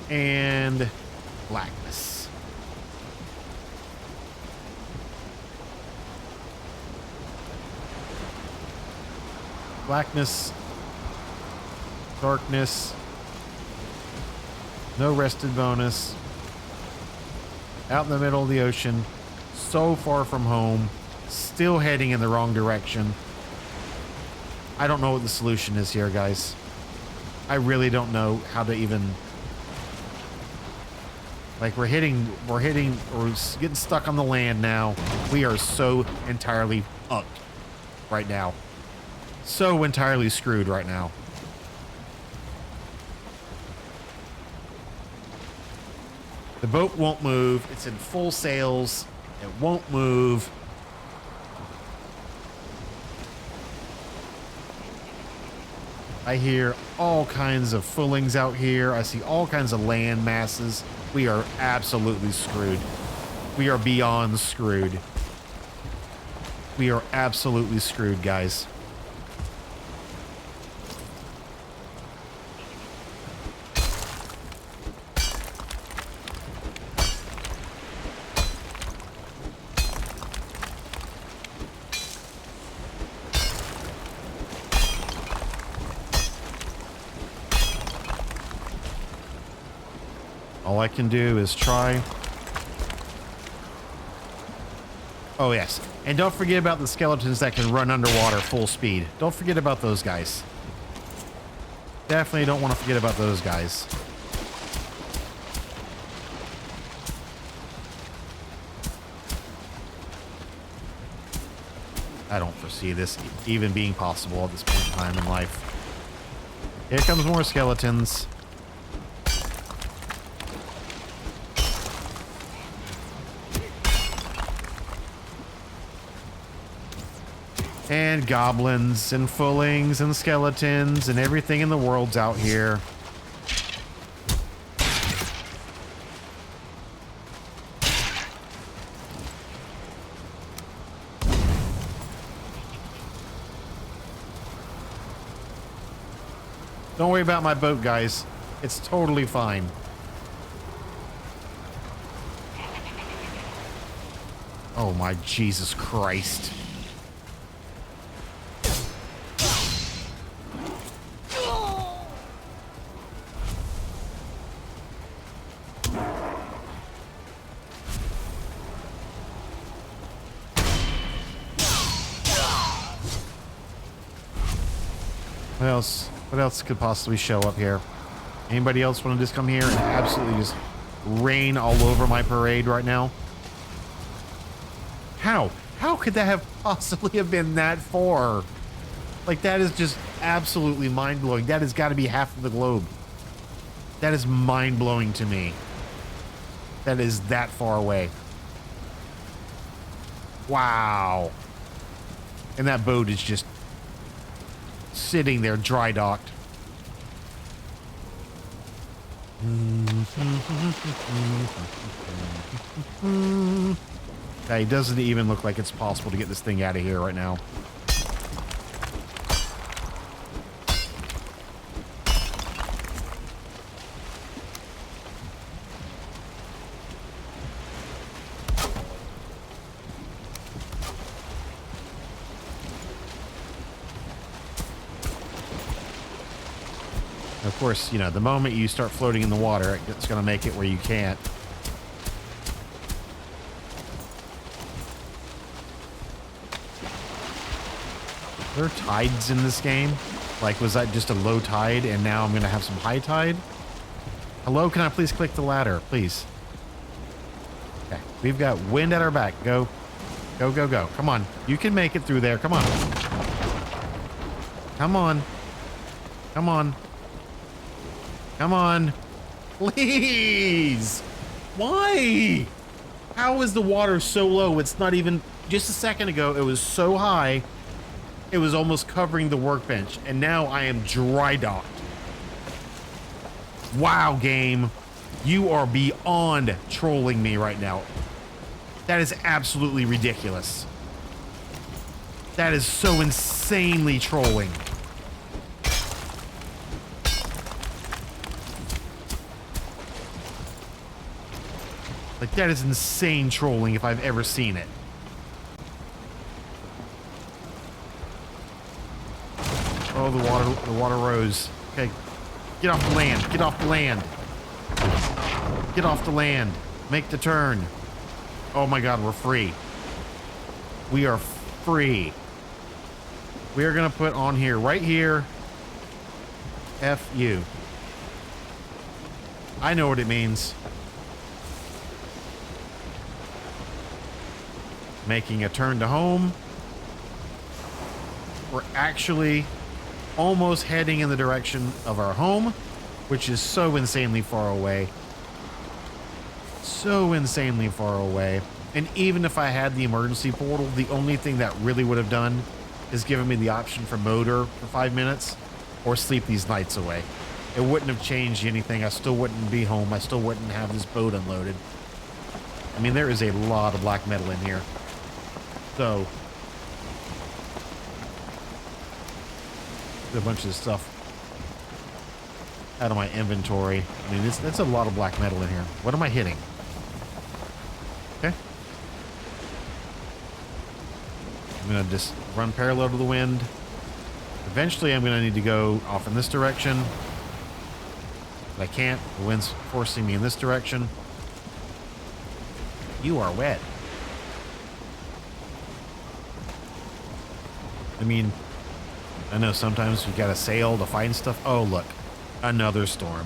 And blackness. Blackness. Darkness. No rested bonus. Out in the middle of the ocean. So far from home. Still heading in the wrong direction. I don't know what the solution is here, guys. I really don't know how to even... Like, we're getting stuck on the land now. We are so entirely fucked right now. So entirely screwed right now. The boat won't move. It's in full sails. It won't move. I hear all kinds of foolings out here. I see all kinds of land masses. We are absolutely screwed. We are beyond screwed. We are absolutely screwed, guys. All I can do is try. Oh, yes. And don't forget about the skeletons that can run underwater full speed. Don't forget about those guys. Definitely don't want to forget about those guys. I don't foresee this even being possible at this point in time in life. Here comes more skeletons. And goblins and fullings and skeletons and everything in the world's out here. Don't worry about my boat, guys. It's totally fine. Oh my Jesus Christ. What else? What else could possibly show up here? Anybody else want to just come here and absolutely just rain all over my parade right now? How? How could that have possibly have been that far? Like, that is just absolutely mind-blowing. That has got to be half of the globe. That is mind-blowing to me. That is that far away. Wow. And that boat is just sitting there dry docked. It doesn't even look like it's possible to get this thing out of here right now. Of course, you know, the moment you start floating in the water, it's going to make it where you can't. Are there tides in this game? Like, was that just a low tide and now I'm going to have some high tide? Hello, can I please click the ladder, please? Okay, we've got wind at our back. Go. Go, go, go. Come on. You can make it through there. Come on. Come on. Come on. Come on. Please. Why? How is the water so low? It's not even... Just a second ago, it was so high, it was almost covering the workbench. And now I am dry docked. Wow, game. You are beyond trolling me right now. That is absolutely ridiculous. That is so insanely trolling. Like, that is insane trolling if I've ever seen it. Oh, the water rose. Okay, get off the land. Get off the land. Get off the land. Make the turn. Oh my God, we're free. We are free. We are gonna put on here, right here, F you. I know what it means. Making a turn to home. We're actually almost heading in the direction of our home, which is so insanely far away. So insanely far away. And even if I had the emergency portal, the only thing that really would have done is given me the option for motor for 5 minutes or sleep these nights away. It wouldn't have changed anything. I still wouldn't be home. I still wouldn't have this boat unloaded. I mean, there is a lot of black metal in here. So, a bunch of stuff out of my inventory. I mean, that's a lot of black metal in here. What am I hitting? Okay. I'm going to just run parallel to the wind. Eventually, I'm going to need to go off in this direction. But I can't. The wind's forcing me in this direction. You are wet. I mean, I know sometimes you gotta sail to find stuff. Oh, look. Another storm.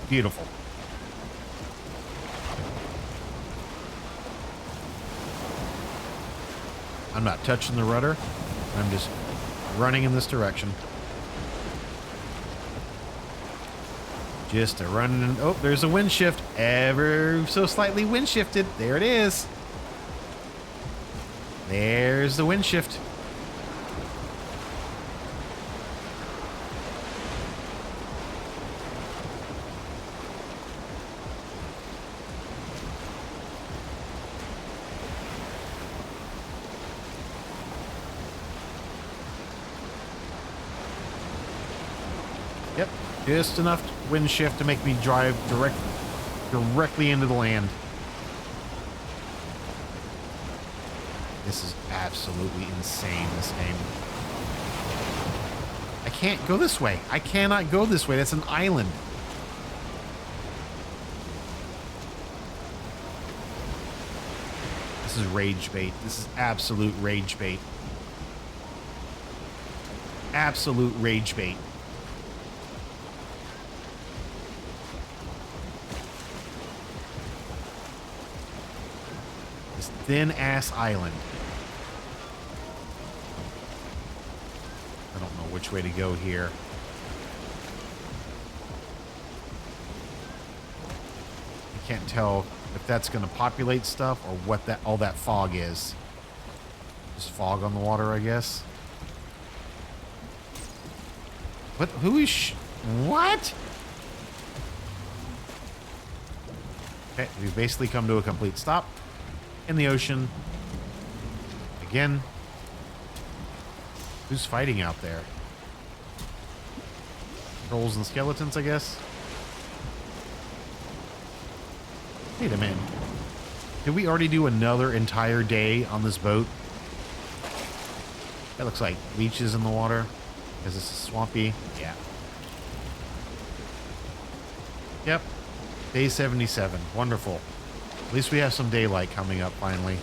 Beautiful. I'm not touching the rudder. I'm just running in this direction. Just a running. In, oh, there's a wind shift. Ever so slightly wind shifted. There it is. There's the wind shift. Yep, just enough wind shift to make me drive directly into the land. This is absolutely insane, this game. I can't go this way. I cannot go this way. That's an island. This is rage bait. This is absolute rage bait. Absolute rage bait. This thin-ass island. I don't know which way to go here. I can't tell if that's going to populate stuff or what that all that fog is. Just fog on the water, I guess. What? Who is? What? Okay, we've basically come to a complete stop in the ocean. Again. Who's fighting out there? Trolls and skeletons, I guess. Wait a minute. Did we already do another entire day on this boat? That looks like leeches in the water. Is this swampy? Yeah. Yep. Day 77. Wonderful. At least we have some daylight coming up finally.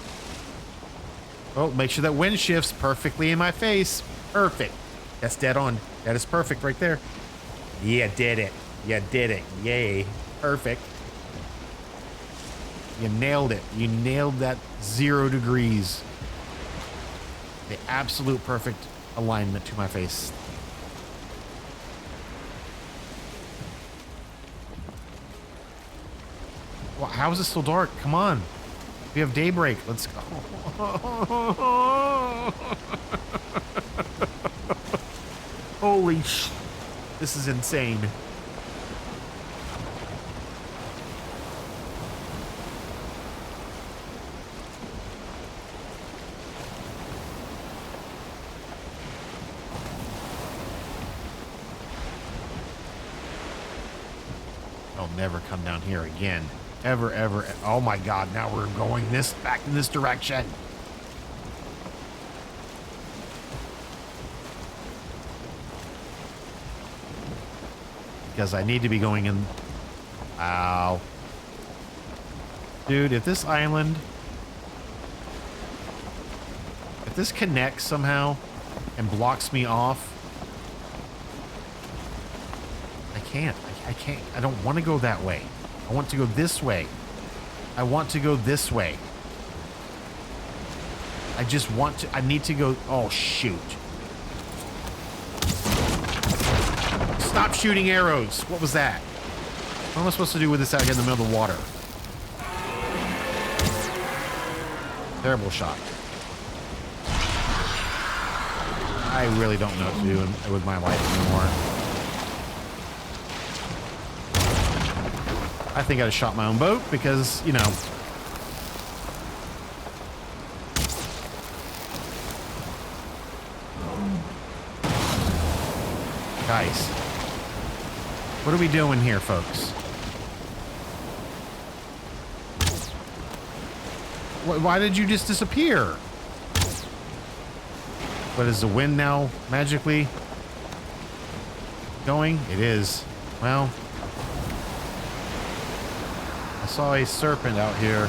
Oh, make sure that wind shifts perfectly in my face. Perfect. That's dead on. That is perfect right there. Yeah, did it. You did it. Yay. Perfect. You nailed it. You nailed that 0 degrees. The absolute perfect alignment to my face. Well, how is it still dark? Come on. We have daybreak. Let's go. Holy sh... This is insane. I'll never come down here again. Ever, ever. Oh my God, now we're going back in this direction. Because I need to be going in. Ow. Dude, if this island, if this connects somehow and blocks me off, I can't. I can't. I don't want to go that way. I want to go this way. I want to go this way. I just want to. I need to go. Oh, shoot. Stop shooting arrows. What was that? What am I supposed to do with this out here in the middle of the water? Terrible shot. I really don't know what to do with my life anymore. I think I'd have shot my own boat because, you know. Guys. What are we doing here, folks? Why did you just disappear? What, is the wind now magically going? It is. Well, I saw a serpent out here.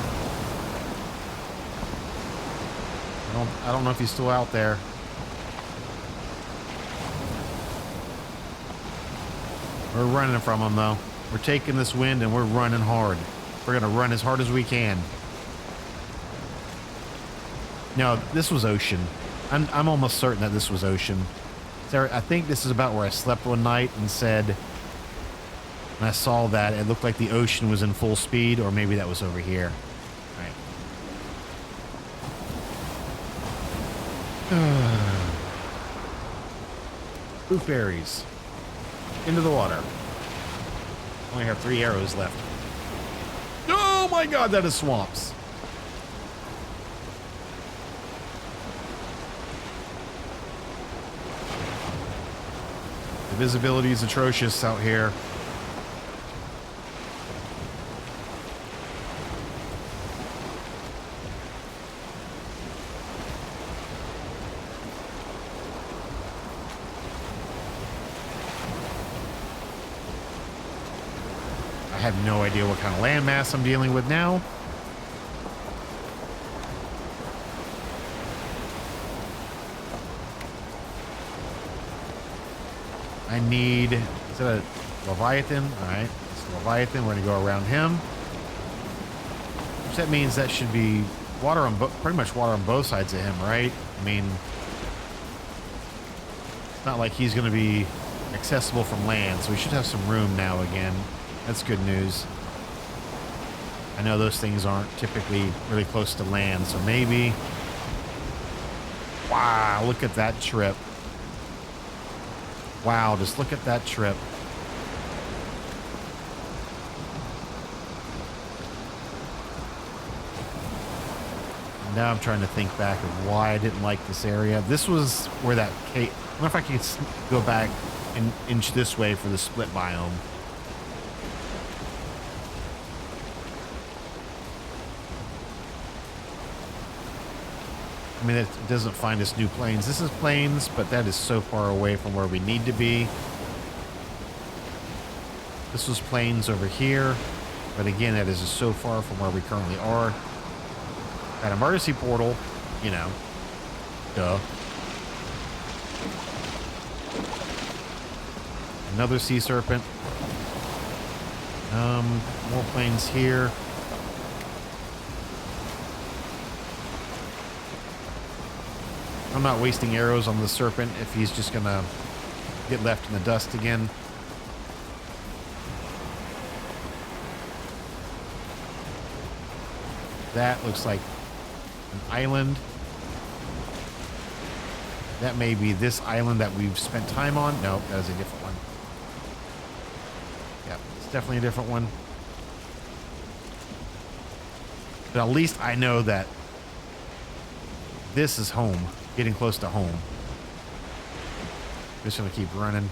I don't know if he's still out there. We're running from them, though. We're taking this wind and we're running hard. We're going to run as hard as we can. No, this was ocean. I'm almost certain that this was ocean. Sarah, I think this is about where I slept one night and said, when I saw that, it looked like the ocean was in full speed, or maybe that was over here. All right. Poof berries. Into the water. Only have 3 arrows left. Oh my god, that is swamps. The visibility is atrocious out here. I have no idea what kind of landmass I'm dealing with now. I need, is that a Leviathan? All right, it's a Leviathan. We're gonna go around him. Which that means that should be water on pretty much water on both sides of him, right? I mean, it's not like he's gonna be accessible from land, so we should have some room now again. That's good news. I know those things aren't typically really close to land, so maybe. Wow, look at that trip. Wow, just look at that trip. Now I'm trying to think back of why I didn't like this area. This was where that cave. I wonder if I can go back and inch this way for the split biome. I mean, it doesn't find us new plains. This is plains, but that is so far away from where we need to be. This was plains over here, but again, that is just so far from where we currently are. That emergency portal, you know, duh. Another sea serpent. More plains here. I'm not wasting arrows on the serpent if he's just gonna get left in the dust again. That looks like an island. That may be this island that we've spent time on. No, that is a different one. Yeah, it's definitely a different one. But at least I know that this is home. Getting close to home. Just gonna keep running.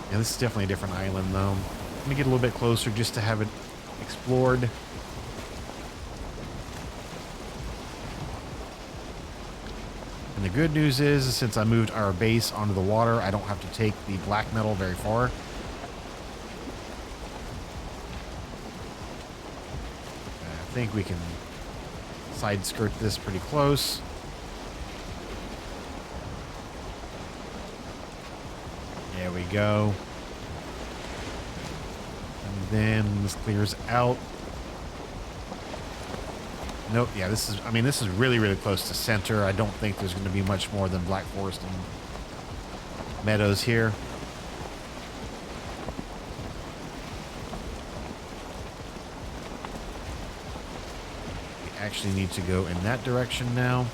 Yeah, this is definitely a different island, though. I'm gonna get a little bit closer just to have it explored. And the good news is, since I moved our base onto the water, I don't have to take the black metal very far. I think we can side skirt this pretty close. There we go. And then this clears out. Nope, yeah, this is, I mean, this is really, really close to center. I don't think there's going to be much more than black forest and meadows here. Actually need to go in that direction now.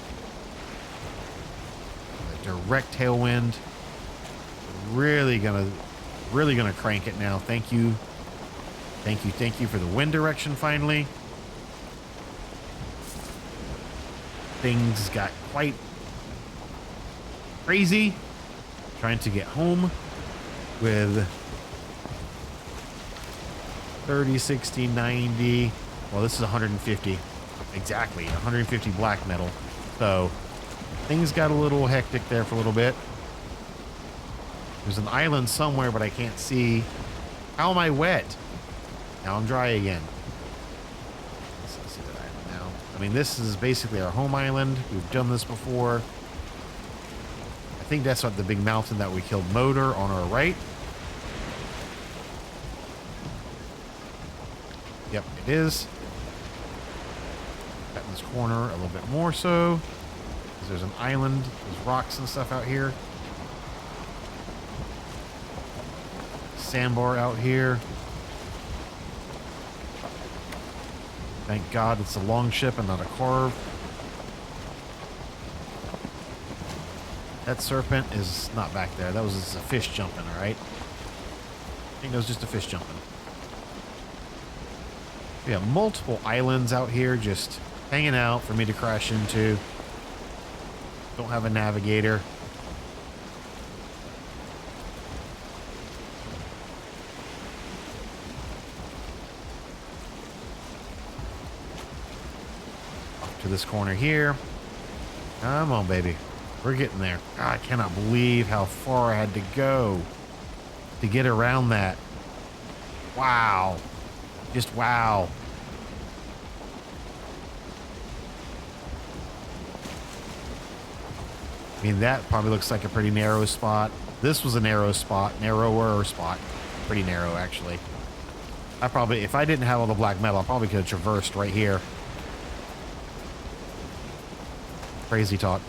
A direct tailwind. Really gonna crank it now. Thank you for the wind direction finally. Things got quite crazy trying to get home with 30, 60, 90. Well, this is 150. Exactly, 150 black metal. So things got a little hectic there for a little bit. There's an island somewhere, but I can't see. How am I wet? Now I'm dry again. Let's see that island now. I mean, this is basically our home island. We've done this before. I think that's what the big mountain that we killed Motor on our right. Yep, it is. Got in this corner a little bit more so. Because there's an island. There's rocks and stuff out here. Sandbar out here. Thank God it's a long ship and not a carve. That serpent is not back there. That was just a fish jumping, all right? I think that was just a fish jumping. We have multiple islands out here just hanging out for me to crash into. Don't have a navigator. Up to this corner here. Come on, baby. We're getting there. God, I cannot believe how far I had to go to get around that. Wow. Just wow. I mean, that probably looks like a pretty narrow spot. This was a narrow spot, narrower spot. Pretty narrow, actually. I probably, if I didn't have all the black metal, I probably could have traversed right here. Crazy talk.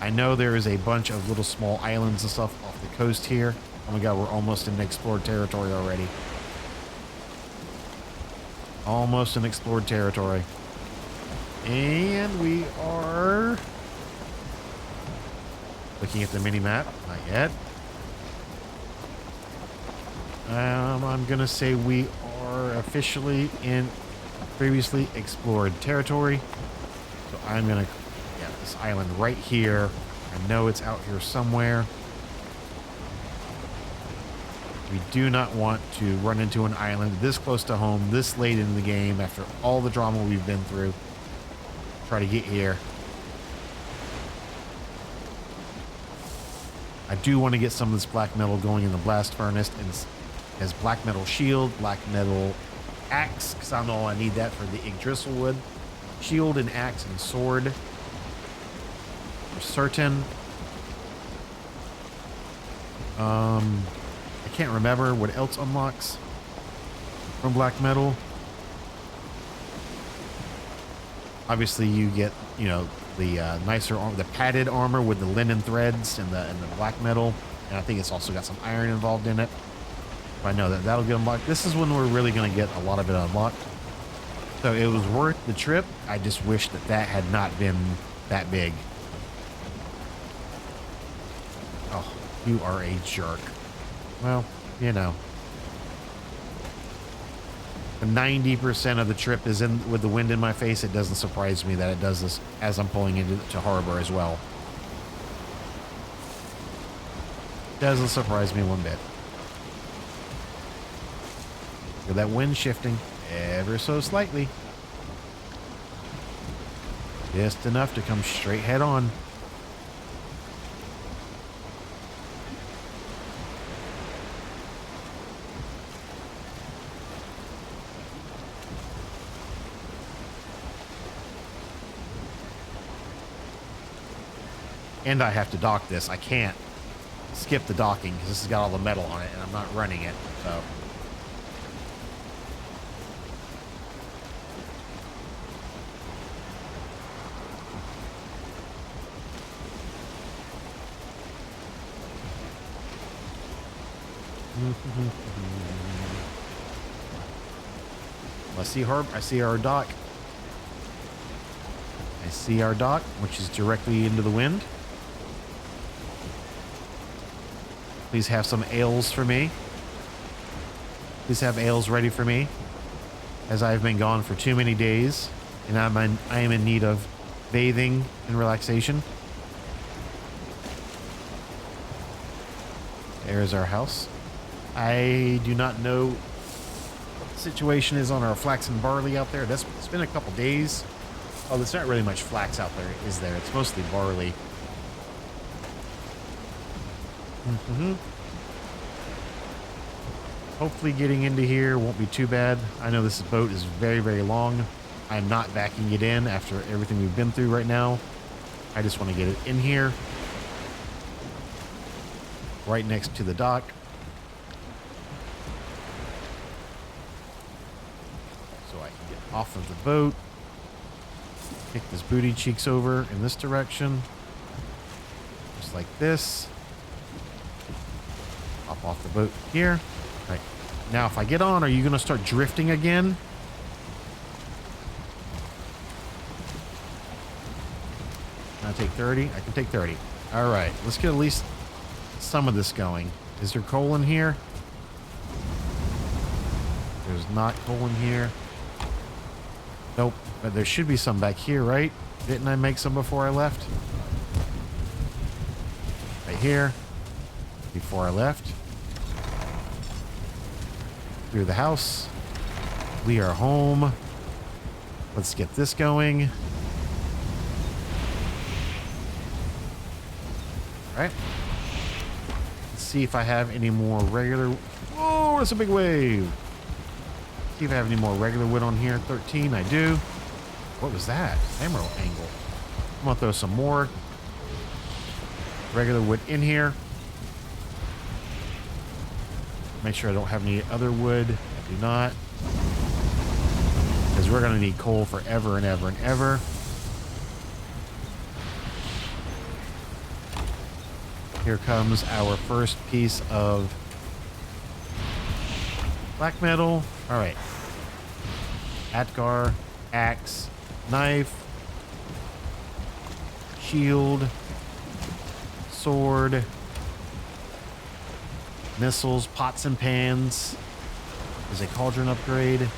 I know there is a bunch of little small islands and stuff off the coast here. Oh my God, we're almost in explored territory already. Almost in explored territory. And we are looking at the mini map. Not yet. I'm going to say we are officially in previously explored territory. So I'm going to, yeah, this island right here. I know it's out here somewhere. We do not want to run into an island this close to home, this late in the game, after all the drama we've been through. Try to get here. I do want to get some of this black metal going in the blast furnace, and as black metal shield, black metal axe, because I know I need that for the Yggdrasil wood. Shield and axe and sword. For certain. I can't remember what else unlocks from black metal. Obviously, you get, you know, the nicer armor, the padded armor with the linen threads and the black metal, and I think it's also got some iron involved in it. I know that that'll get unlocked. This is when we're really going to get a lot of it unlocked. So it was worth the trip. I just wish that that had not been that big. Oh, you are a jerk. Well, you know. 90% of the trip is in with the wind in my face. It doesn't surprise me that it does this as I'm pulling into harbor as well. Doesn't surprise me one bit. With that wind shifting ever so slightly. Just enough to come straight head on. And I have to dock this. I can't skip the docking because this has got all the metal on it and I'm not running it. So. I see our dock. I see our dock, which is directly into the wind. Please have some ales for me. Please have ales ready for me, as I've been gone for too many days, and I am in need of bathing and relaxation. There's our house. I do not know what the situation is on our flax and barley out there. It's been a couple days. Oh, there's not really much flax out there, is there? It's mostly barley. Hopefully getting into here won't be too bad. I know this boat is very, very long. I'm not backing it in after everything we've been through right now. I just want to get it in here. right next to the dock. So I can get off of the boat. Kick this booty cheeks over in this direction. Just like this. Hop off the boat here. All right. Now, if I get on, are you going to start drifting again? Can I take 30? I can take 30. All right. Let's get at least some of this going. Is there coal in here? There's not coal in here. Nope. But there should be some back here, right? Didn't I make some before I left? Right here. Before I left. Through the house. We are home. Let's get this going. All right. Let's see if I have any more regular... Whoa, that's a big wave. See if I have any more regular wood on here. 13, I do. What was that? Emerald angle. I'm gonna throw some more regular wood in here. Make sure I don't have any other wood. I do not. Because we're gonna need coal forever and ever and ever. Here comes our first piece of black metal. All right. Atgar, axe, knife, shield, sword, missiles, pots and pans. There's a cauldron upgrade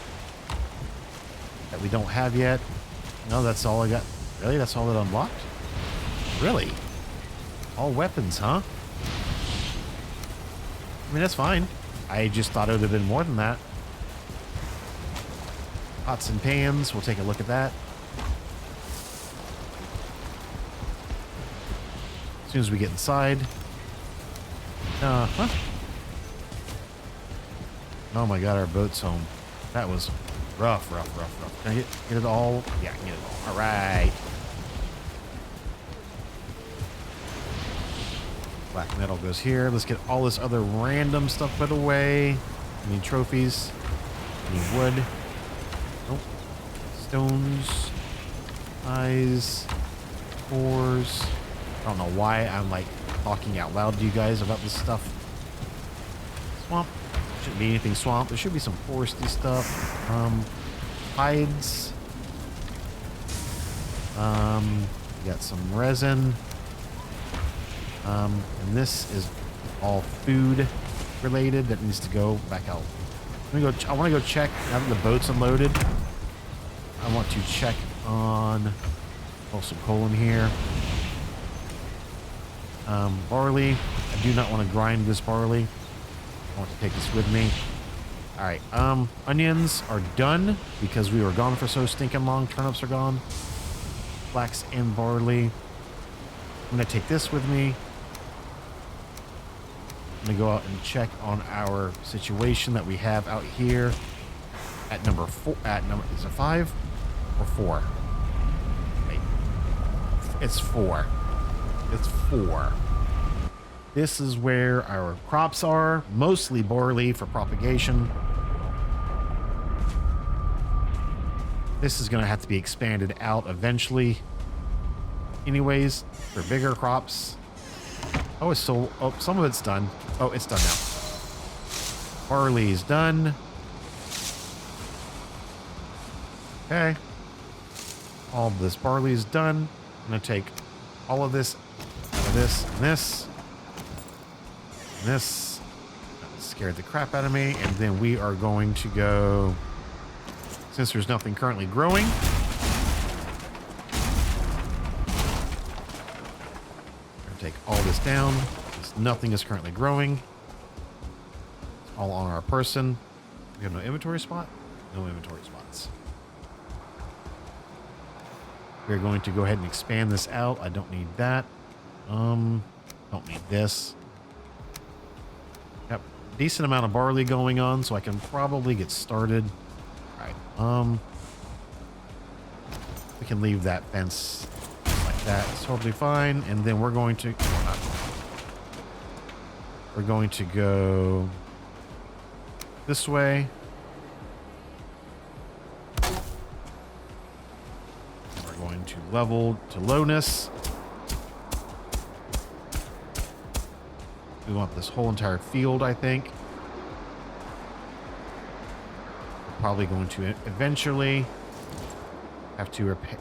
that we don't have yet. No, that's all I got. Really? That's all that unlocked? Really? All weapons, huh? I mean, that's fine. I just thought it would have been more than that. Pots and pans. We'll take a look at that. As soon as we get inside. Uh-huh. Oh my god, our boat's home. That was rough. Can I get it all? Yeah, I can get it all. All right. Black metal goes here. Let's get all this other random stuff put away. I need trophies. I need wood. Nope. Stones. Eyes. Ores. I don't know why I'm like talking out loud to you guys about this stuff. Swamp. Shouldn't be anything swamp. There should be some foresty stuff. Hides. We got some resin. And this is all food related that needs to go back out. Let me go. I want to go check now that the boat's unloaded. I want to check on some coal in here. Barley. I do not want to grind this barley. I want to take this with me. All right. Onions are done because we were gone for so stinking long. Turnips are gone. Flax and barley. I'm gonna take this with me. I'm gonna go out and check on our situation that we have out here at number 4. Is it 5 or 4? Wait. It's 4. It's 4. This is where our crops are, mostly barley for propagation. This is gonna have to be expanded out eventually. Anyways, for bigger crops. Oh, it's so. Oh, some of it's done. Oh, it's done now. Barley is done. Okay. All of this barley is done. I'm gonna take all of this out of this and this. And this. That scared the crap out of me. And then we are going to go. Since there's nothing currently growing. Take all this down because nothing is currently growing. It's all on our person. We have no inventory spot. No inventory spots. We're going to go ahead and expand this out. I don't need that. Don't need this. Got a decent amount of barley going on, so I can probably get started. All right. We can leave that fence. That's totally fine. And then we're going to... We're going to go this way. We're going to level to lowness. We want this whole entire field, I think. We're probably going to eventually have to repair.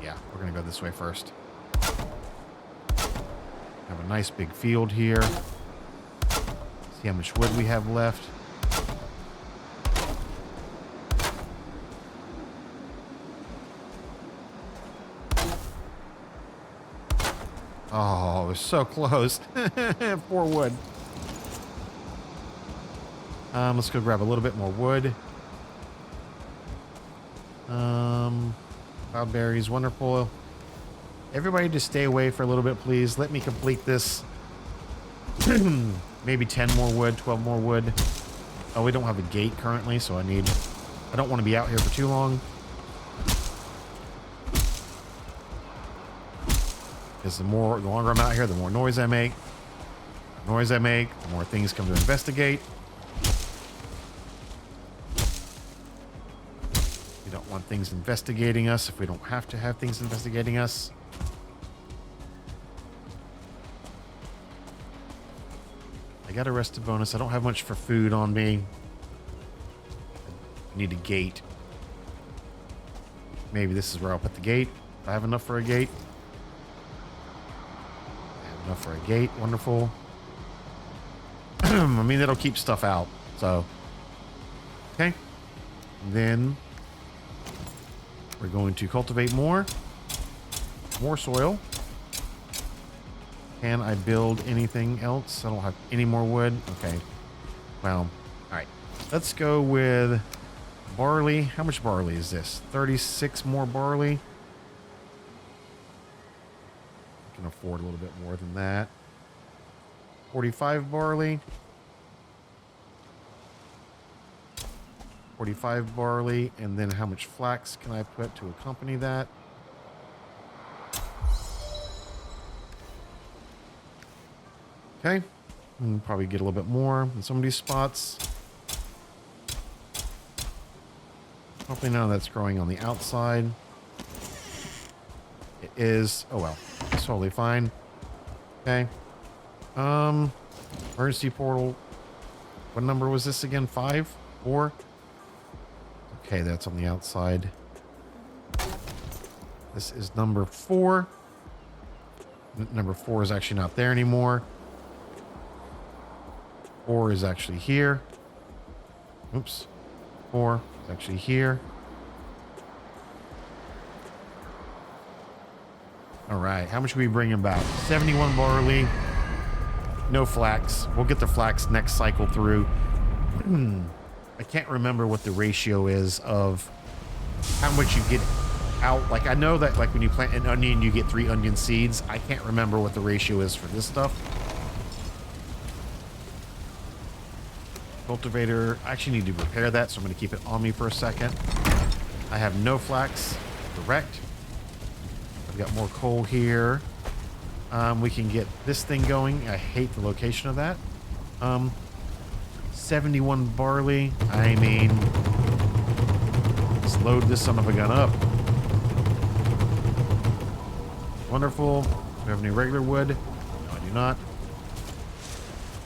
Yeah, we're going to go this way first. Have a nice big field here. See how much wood we have left. Oh, it was so close. 4 wood. Let's go grab a little bit more wood. Cloudberries, wonderful. Everybody just stay away for a little bit, please. Let me complete this. Maybe 10 more wood, 12 more wood. Oh, we don't have a gate currently, so I don't want to be out here for too long. Because the longer I'm out here, the more noise I make. The noise I make, the more things come to investigate. We don't want things investigating us if we don't have to have things investigating us. I got a rested bonus. I don't have much for food on me. I need a gate. Maybe this is where I'll put the gate. I have enough for a gate. I have enough for a gate. Wonderful. I mean, that'll keep stuff out. So, okay. And then we're going to cultivate more soil. Can I build anything else? I don't have any more wood. Okay. Well, all right. Let's go with barley. How much barley is this? 36 more barley. I can afford a little bit more than that. 45 barley. 45 barley. And then how much flax can I put to accompany that? Okay, we'll probably get a little bit more in some of these spots. Hopefully none of that's growing on the outside. It is. Oh well, it's totally fine. Okay. Emergency portal. What number was this again? 5? 4? Okay, that's on the outside. This is number 4. Number 4 is actually not there anymore. 4 is actually here. Oops. 4 is actually here. All right. How much are we bringing back? 71 barley. No flax. We'll get the flax next cycle through. I can't remember what the ratio is of how much you get out. Like, I know that, like, when you plant an onion, you get 3 onion seeds. I can't remember what the ratio is for this stuff. Cultivator. I actually need to repair that, so I'm going to keep it on me for a second. I have no flax. Correct. I've got more coal here. We can get this thing going. I hate the location of that. 71 barley. I mean, let's load this son of a gun up. Wonderful. Do we have any regular wood? No, I do not.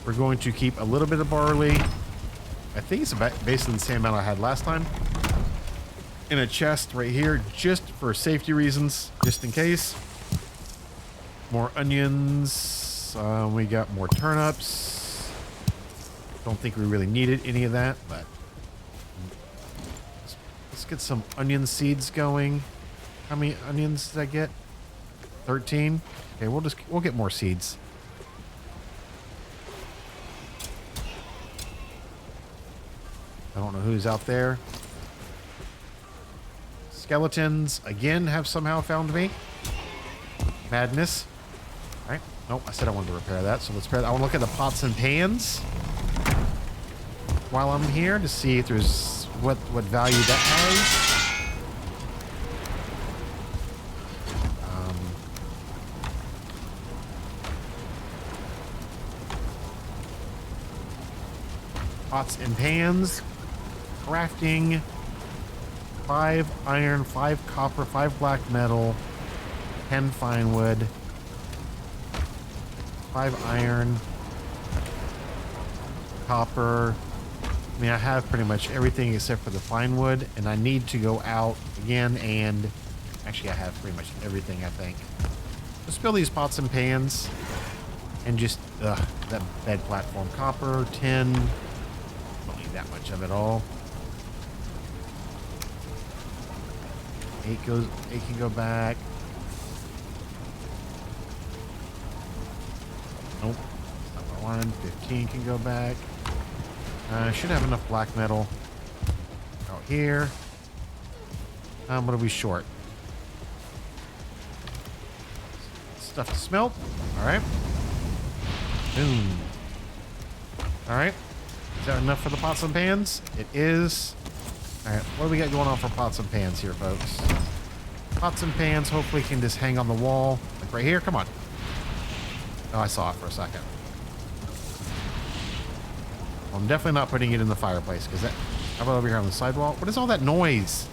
We're going to keep a little bit of barley. I think it's about basically the same amount I had last time. In a chest right here, just for safety reasons, just in case. More onions. We got more turnips. Don't think we really needed any of that, but let's get some onion seeds going. How many onions did I get? 13. Okay, we'll get more seeds. I don't know who's out there. Skeletons again have somehow found me. Madness. All right. Nope, I said I wanted to repair that, so let's repair that. I want to look at the pots and pans while I'm here to see if there's what value that has. Pots and pans. Crafting. 5 iron, 5 copper, 5 black metal, 10 fine wood, 5 iron, copper. I mean, I have pretty much everything except for the fine wood, and I need to go out again and actually I have pretty much everything, I think. Let's build these pots and pans and just that bed platform. Copper, tin. Don't need that much of it all. 8 can go back. Nope. Not what I wanted. 15 can go back. I should have enough black metal out here. What are we short? Stuff to smelt. Alright. Boom. Alright. Is that enough for the pots and pans? It is. Alright, what do we got going on for pots and pans here, folks? Pots and pans hopefully can just hang on the wall. Like right here, come on. Oh, I saw it for a second. Well, I'm definitely not putting it in the fireplace, because that... How about over here on the sidewall? What is all that noise?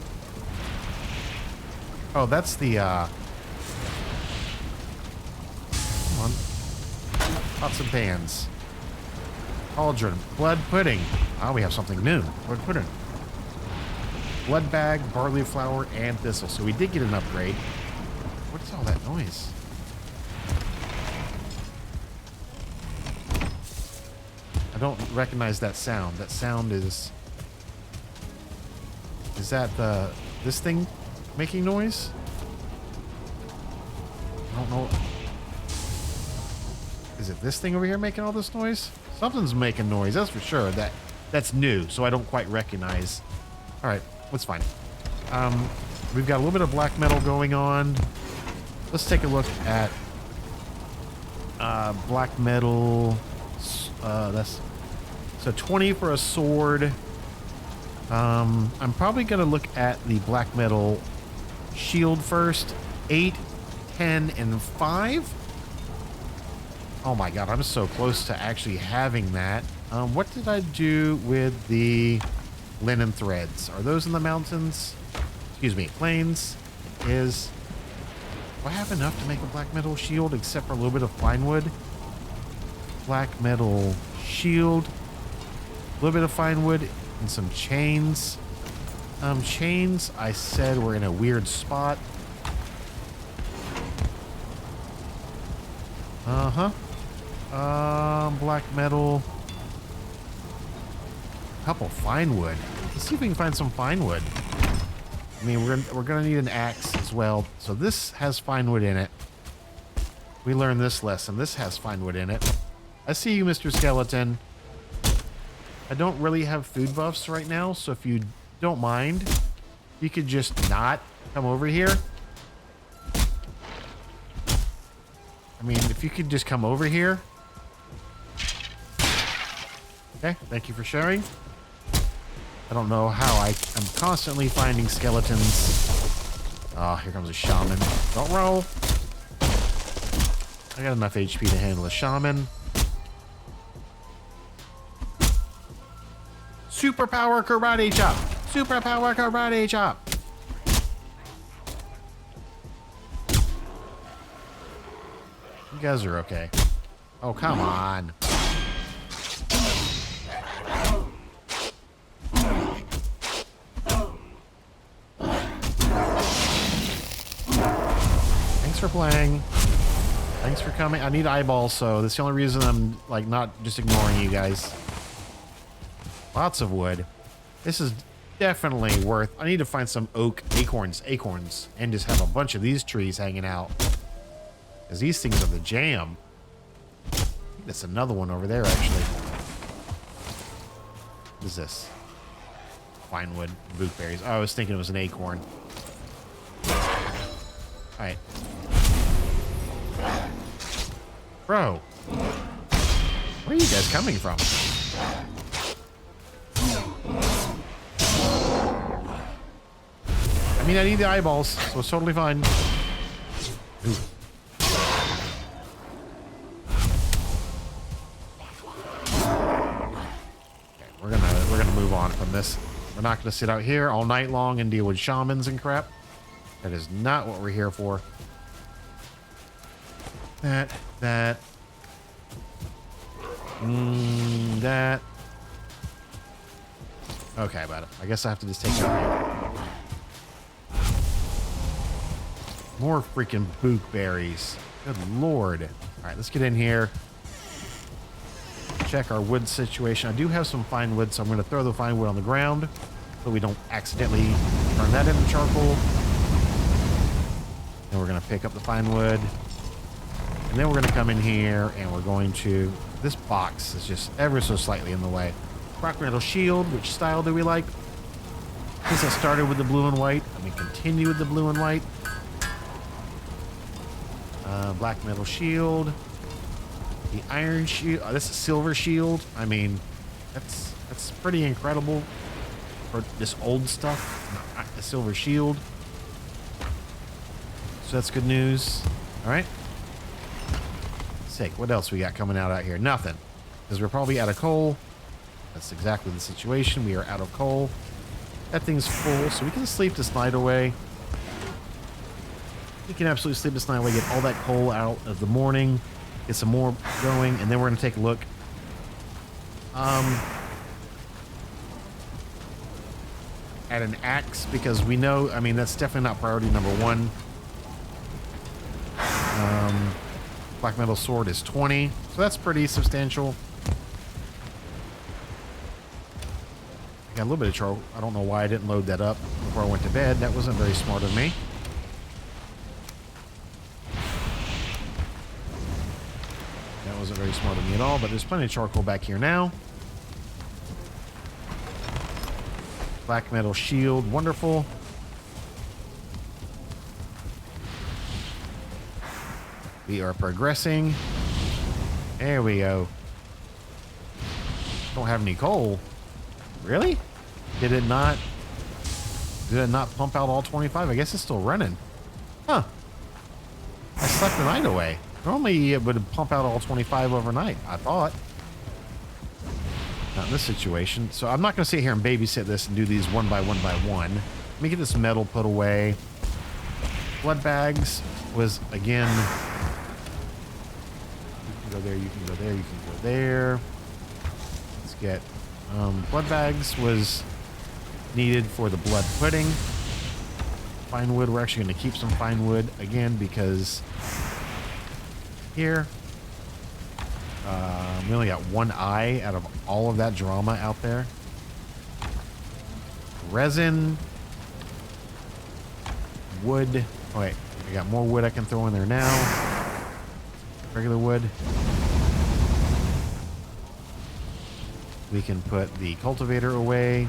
Oh, that's the, Come on. Pots and pans. Cauldron. Blood pudding. Oh, we have something new. Blood pudding. Blood bag, barley flour, and thistle. So we did get an upgrade. What is all that noise? I don't recognize that sound. That sound is... Is that this thing making noise? I don't know. Is it this thing over here making all this noise? Something's making noise, that's for sure. That's new, so I don't quite recognize. All right. That's fine. We've got a little bit of black metal going on. Let's take a look at black metal. That's so 20 for a sword. I'm probably gonna look at the black metal shield first. 8, 10, and 5. Oh my god, I'm so close to actually having that. What did I do with the linen threads? Are those in the mountains? Excuse me, plains. Do I have enough to make a black metal shield except for a little bit of fine wood? Black metal shield, a little bit of fine wood, and some chains. Chains, I said we're in a weird spot. Black metal. Couple fine wood. Let's see if we can find some fine wood. I mean, we're gonna need an axe as well. So this has fine wood in it. We learned this lesson. This has fine wood in it. I see you, Mr. Skeleton. I don't really have food buffs right now, so if you don't mind, you could just not come over here. I mean, if you could just come over here. Okay, thank you for sharing. I don't know how I'm constantly finding skeletons. Oh, here comes a shaman. Don't roll. I got enough HP to handle a shaman. Superpower karate chop. Superpower karate chop. You guys are okay. Oh, come on. Thanks for playing. Thanks for coming. I need eyeballs, so that's the only reason I'm like not just ignoring you guys. Lots of wood. This is definitely worth... I need to find some oak acorns, and just have a bunch of these trees hanging out. Because these things are the jam. I think that's another one over there, actually. What is this? Fine wood, bookberries. Oh, I was thinking it was an acorn. Alright. Bro. Where are you guys coming from? I mean, I need the eyeballs, so it's totally fine. Ooh. Okay, we're move on from this. We're not going to sit out here all night long and deal with shamans and crap. That is not what we're here for. That. That. Okay, about it. I guess I have to just take that. More freaking book berries. Good lord. All right, let's get in here. Check our wood situation. I do have some fine wood, so I'm going to throw the fine wood on the ground so we don't accidentally turn that into charcoal. And we're going to pick up the fine wood. And then we're going to come in here and we're going to... This box is just ever so slightly in the way. Rock metal shield. Which style do we like? Since I started with the blue and white, let me continue with the blue and white. Black metal shield. The iron shield. Oh, this is silver shield. I mean, that's pretty incredible for this old stuff. The silver shield. So that's good news. All right. Sick. What else we got coming out here? Nothing. Because we're probably out of coal. That's exactly the situation. We are out of coal. That thing's full, so we can sleep this night away. We can absolutely sleep this night away, get all that coal out of the morning, get some more going, and then we're going to take a look. At an axe, because we know, I mean, that's definitely not priority number one. Black metal sword is 20, so that's pretty substantial. I got a little bit of trouble. I don't know why I didn't load that up before I went to bed. That wasn't very smart of me. That wasn't very smart of me at all, but there's plenty of charcoal back here now. Black metal shield, wonderful. We are progressing. There we go. Don't have any coal. Really? Did it not pump out all 25? I guess it's still running. Huh. I slept the night away. Normally it would pump out all 25 overnight, I thought. Not in this situation. So I'm not going to sit here and babysit this and do these one by one by one. Let me get this metal put away. Blood bags was, again... You can go there, you can go there, you can go there. Let's get... blood bags was needed for the blood pudding. Fine wood, we're actually going to keep some fine wood again because here we only got one eye out of all of that drama out there. Resin, wood. Oh wait, I got more wood I can throw in there now. Regular wood. We can put the cultivator away.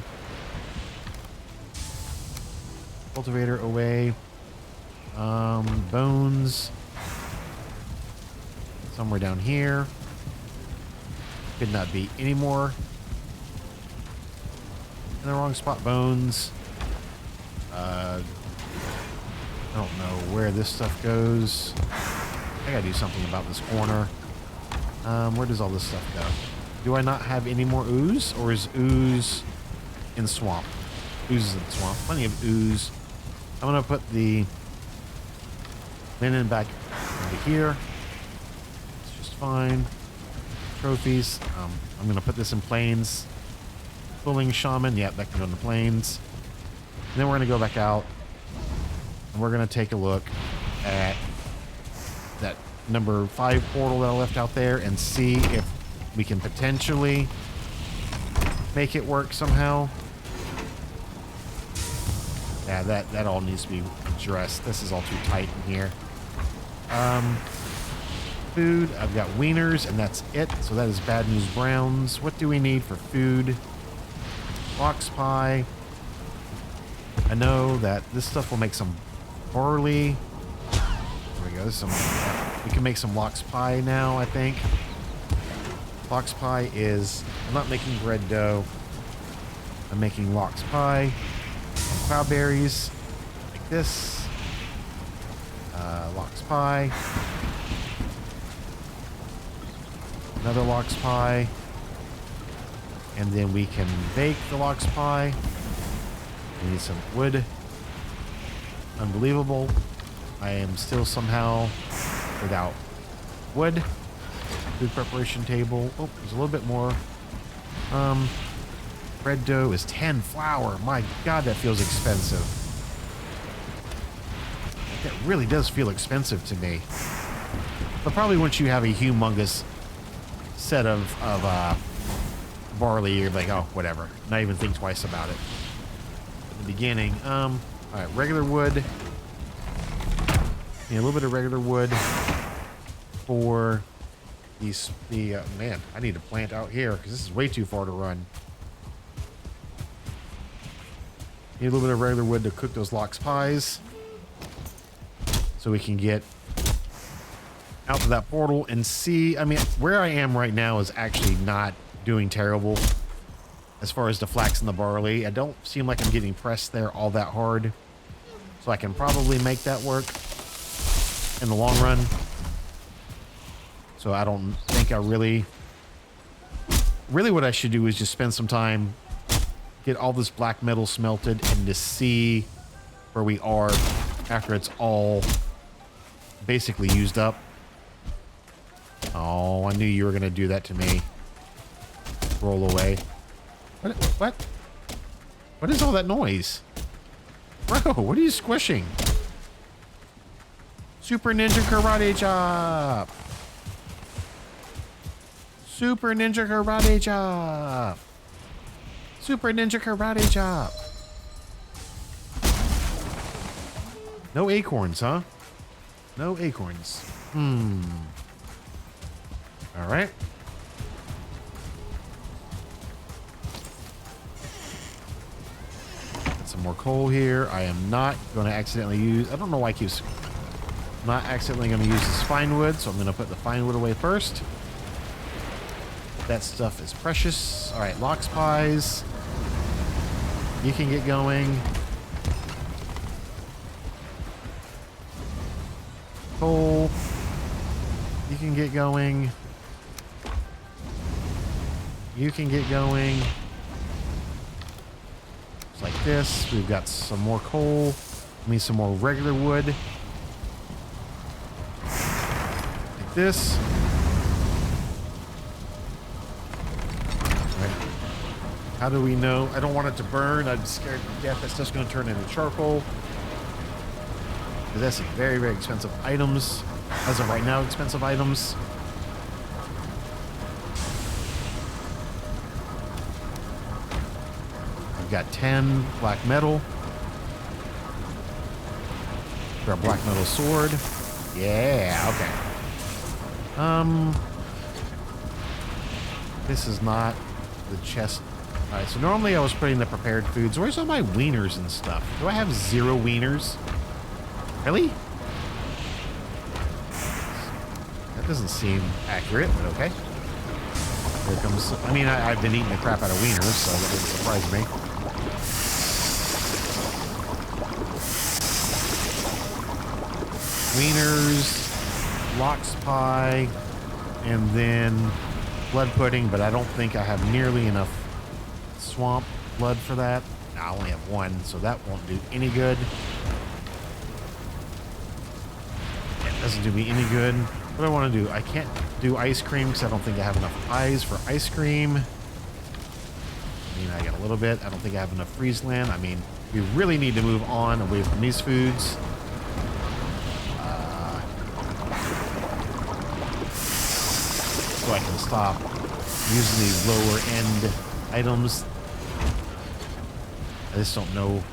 Cultivator away. Bones. Somewhere down here. Could not be any more. In the wrong spot. Bones. I don't know where this stuff goes. I gotta do something about this corner. Where does all this stuff go? Do I not have any more ooze? Or is ooze in swamp? Ooze is in the swamp. Plenty of ooze. I'm going to put the linen back over here. It's just fine. Trophies. I'm going to put this in plains. Pulling shaman. Yep, that can go in the plains. And then we're going to go back out. And we're going to take a look at that number 5 portal that I left out there and see if we can potentially make it work somehow. Yeah, that all needs to be addressed. This is all too tight in here. Food. I've got wieners, and that's it. So that is Bad News Browns. What do we need for food? Lox pie. I know that this stuff will make some barley. There we go. We can make some lox pie now, I think. Lox pie is... I'm not making bread dough. I'm making lox pie. Cloudberries. Like this. Lox pie. Another lox pie. And then we can bake the lox pie. We need some wood. Unbelievable. I am still somehow without wood. Food preparation table. Oh, there's a little bit more. Bread dough is 10 flour. My God, that feels expensive. That really does feel expensive to me. But probably once you have a humongous set of barley, you're like, oh, whatever. Not even think twice about it. At the beginning, all right, regular wood. Need a little bit of regular wood for man, I need to plant out here because this is way too far to run. Need a little bit of regular wood to cook those lox pies so we can get out to that portal and see. I mean, where I am right now is actually not doing terrible as far as the flax and the barley. I don't seem like I'm getting pressed there all that hard, so I can probably make that work in the long run. So I don't think I really what I should do is just spend some time, get all this black metal smelted, and to see where we are after it's all basically used up. Oh, I knew you were going to do that to me. Roll away. What? What is all that noise? Bro, what are you squishing? Super Ninja Karate Chop! Super Ninja Karate Chop! Super Ninja Karate Chop! No acorns, huh? No acorns. Alright. Got some more coal here. I am not going to accidentally use... I don't know why I keep... I'm not accidentally going to use this fine wood, so I'm going to put the fine wood away first. That stuff is precious. Alright, lox pies. You can get going. Coal. You can get going. You can get going. Just like this. We've got some more coal. I mean, some more regular wood. Like this. All right. How do we know? I don't want it to burn. I'm scared to death. That's just going to turn into charcoal. That's very, very expensive items. As of right now, expensive items. We've got 10 black metal. For a black metal sword. Yeah, okay. This is not the chest. Alright, so normally I was putting the prepared foods. Where's all my wieners and stuff? Do I have 0 wieners? Really? That doesn't seem accurate, but okay. Here comes... I mean, I've been eating the crap out of wieners, so that doesn't surprise me. Wieners, lox pie, and then blood pudding, but I don't think I have nearly enough swamp blood for that. No, I only have 1, so that won't do any good. It doesn't do me any good. What do I want to do? I can't do ice cream because I don't think I have enough pies for ice cream. I mean, I got a little bit. I don't think I have enough freeze land. I mean, we really need to move on away from these foods. So I can stop using these lower end items. I just don't know.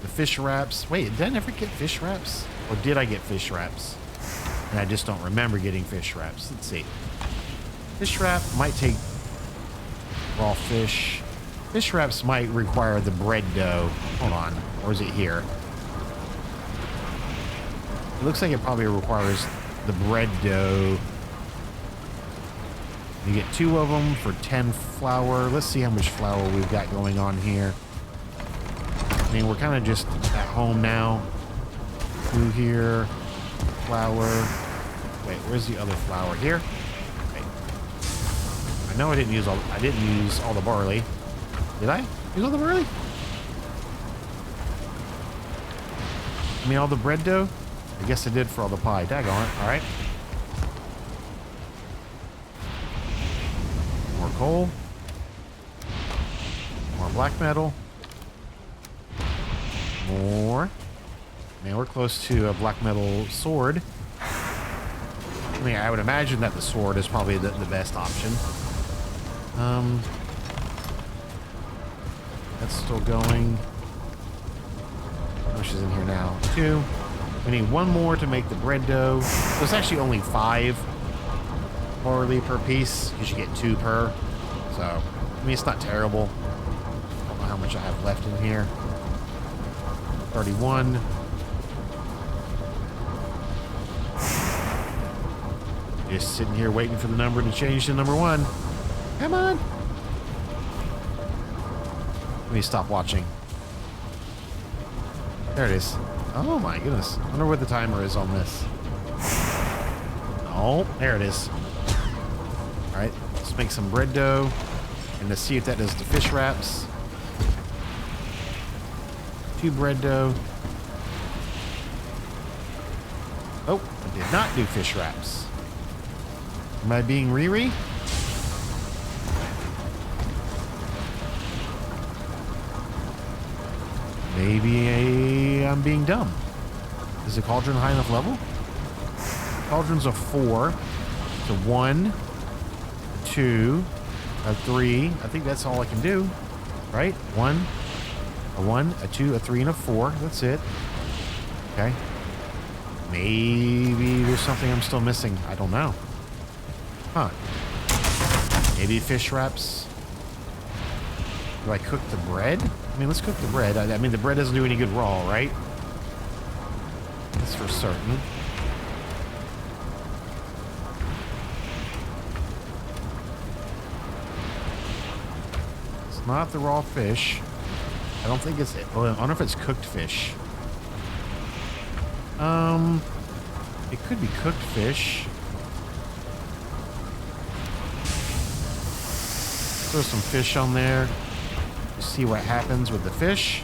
The fish wraps. Wait, did I never get fish wraps? Or did I get fish wraps? And I just don't remember getting fish wraps. Let's see. Fish wrap might take raw fish. Fish wraps might require the bread dough. Hold on. Or is it here? It looks like it probably requires the bread dough. You get 2 of them for 10 flour. Let's see how much flour we've got going on here. I mean, we're kind of just at home now. 2 here. Flour. Wait, where's the other flour? Here? Okay. I know I didn't use all the barley. Did I use all the barley? I mean all the bread dough? I guess I did for all the pie. Daggone it. Alright. More coal. More black metal. More. Man, we're close to a black metal sword. I mean, I would imagine that the sword is probably the best option. That's still going. How much is in here now? 2. We need 1 more to make the bread dough. So it's actually only 5 barley per piece. You should get 2 per. So, I mean, it's not terrible. I don't know how much I have left in here. 31. Just sitting here waiting for the number to change to number 1. Come on. Let me stop watching. There it is. Oh my goodness. I wonder what the timer is on this. Oh, there it is. All right, let's make some bread dough. And let's see if that does the fish wraps. 2 bread dough. Oh, I did not do fish wraps. Am I being Riri? Maybe I'm being dumb. Is the cauldron high enough level? Cauldron's a 4. So 1, 2, a 3. I think that's all I can do. Right? 1, a 1, a 2, a 3, and a 4. That's it. Okay. Maybe there's something I'm still missing. I don't know. Huh. Maybe fish wraps. Do I cook the bread? I mean, let's cook the bread. I mean, the bread doesn't do any good raw, right? That's for certain. It's not the raw fish. I don't think it's... Well, I don't know if it's cooked fish. It could be cooked fish. Throw some fish on there. See what happens with the fish.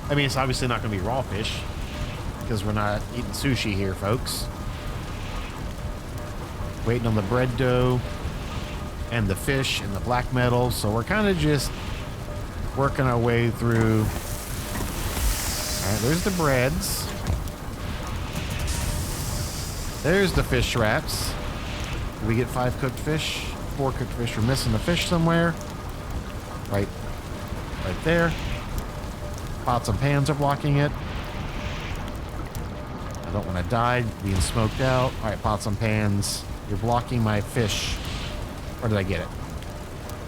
I mean, it's obviously not going to be raw fish because we're not eating sushi here, folks. Waiting on the bread dough and the fish and the black metal. So we're kind of just working our way through. All right, there's the breads. There's the fish wraps. Did we get 5 cooked fish? 4 cooked fish. We're missing the fish somewhere. Right there. Pots and pans are blocking it. I don't want to die being smoked out. All right, pots and pans. You're blocking my fish. Where did I get it?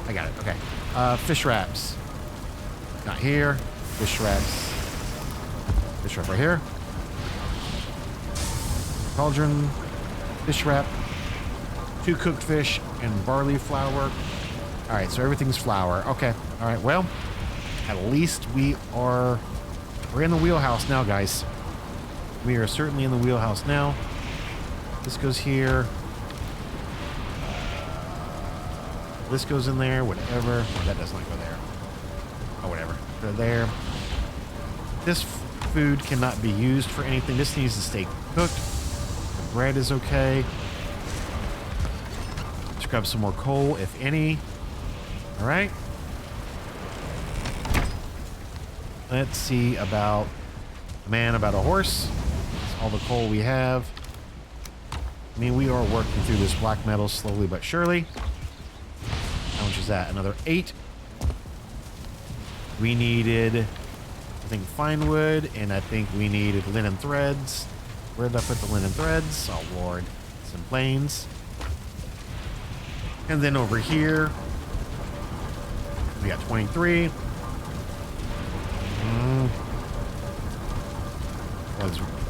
I got it. Okay. Fish wraps. Not here. Fish wraps. Fish wrap right here. Cauldron. Fish wrap. 2 cooked fish and barley flour. All right, so everything's flour. Okay. All right, well, at least we're in the wheelhouse now, guys. We are certainly in the wheelhouse now. This goes here. This goes in there, whatever. Oh, that does not go there. Oh, whatever. Go there. This food cannot be used for anything. This needs to stay cooked. The bread is okay. Let's grab some more coal, if any. All right. Let's see about a man, about a horse. That's all the coal we have. I mean, we are working through this black metal slowly but surely. How much is that? Another 8. We needed, I think, fine wood, and I think we needed linen threads. Where did I put the linen threads? Oh, Lord. Some planes. And then over here, we got 23.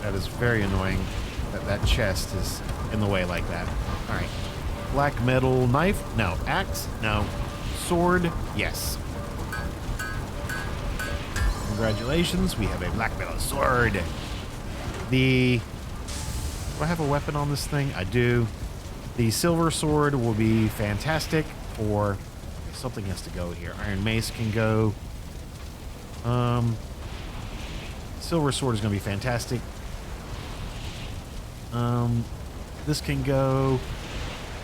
That is very annoying that that chest is in the way like that. All right. Black metal knife? No. Axe? No. Sword? Yes. Congratulations. We have a black metal sword. The Do I have a weapon on this thing? I do. The silver sword will be fantastic for... Something has to go here. Iron mace can go. Silver sword is going to be fantastic. This can go.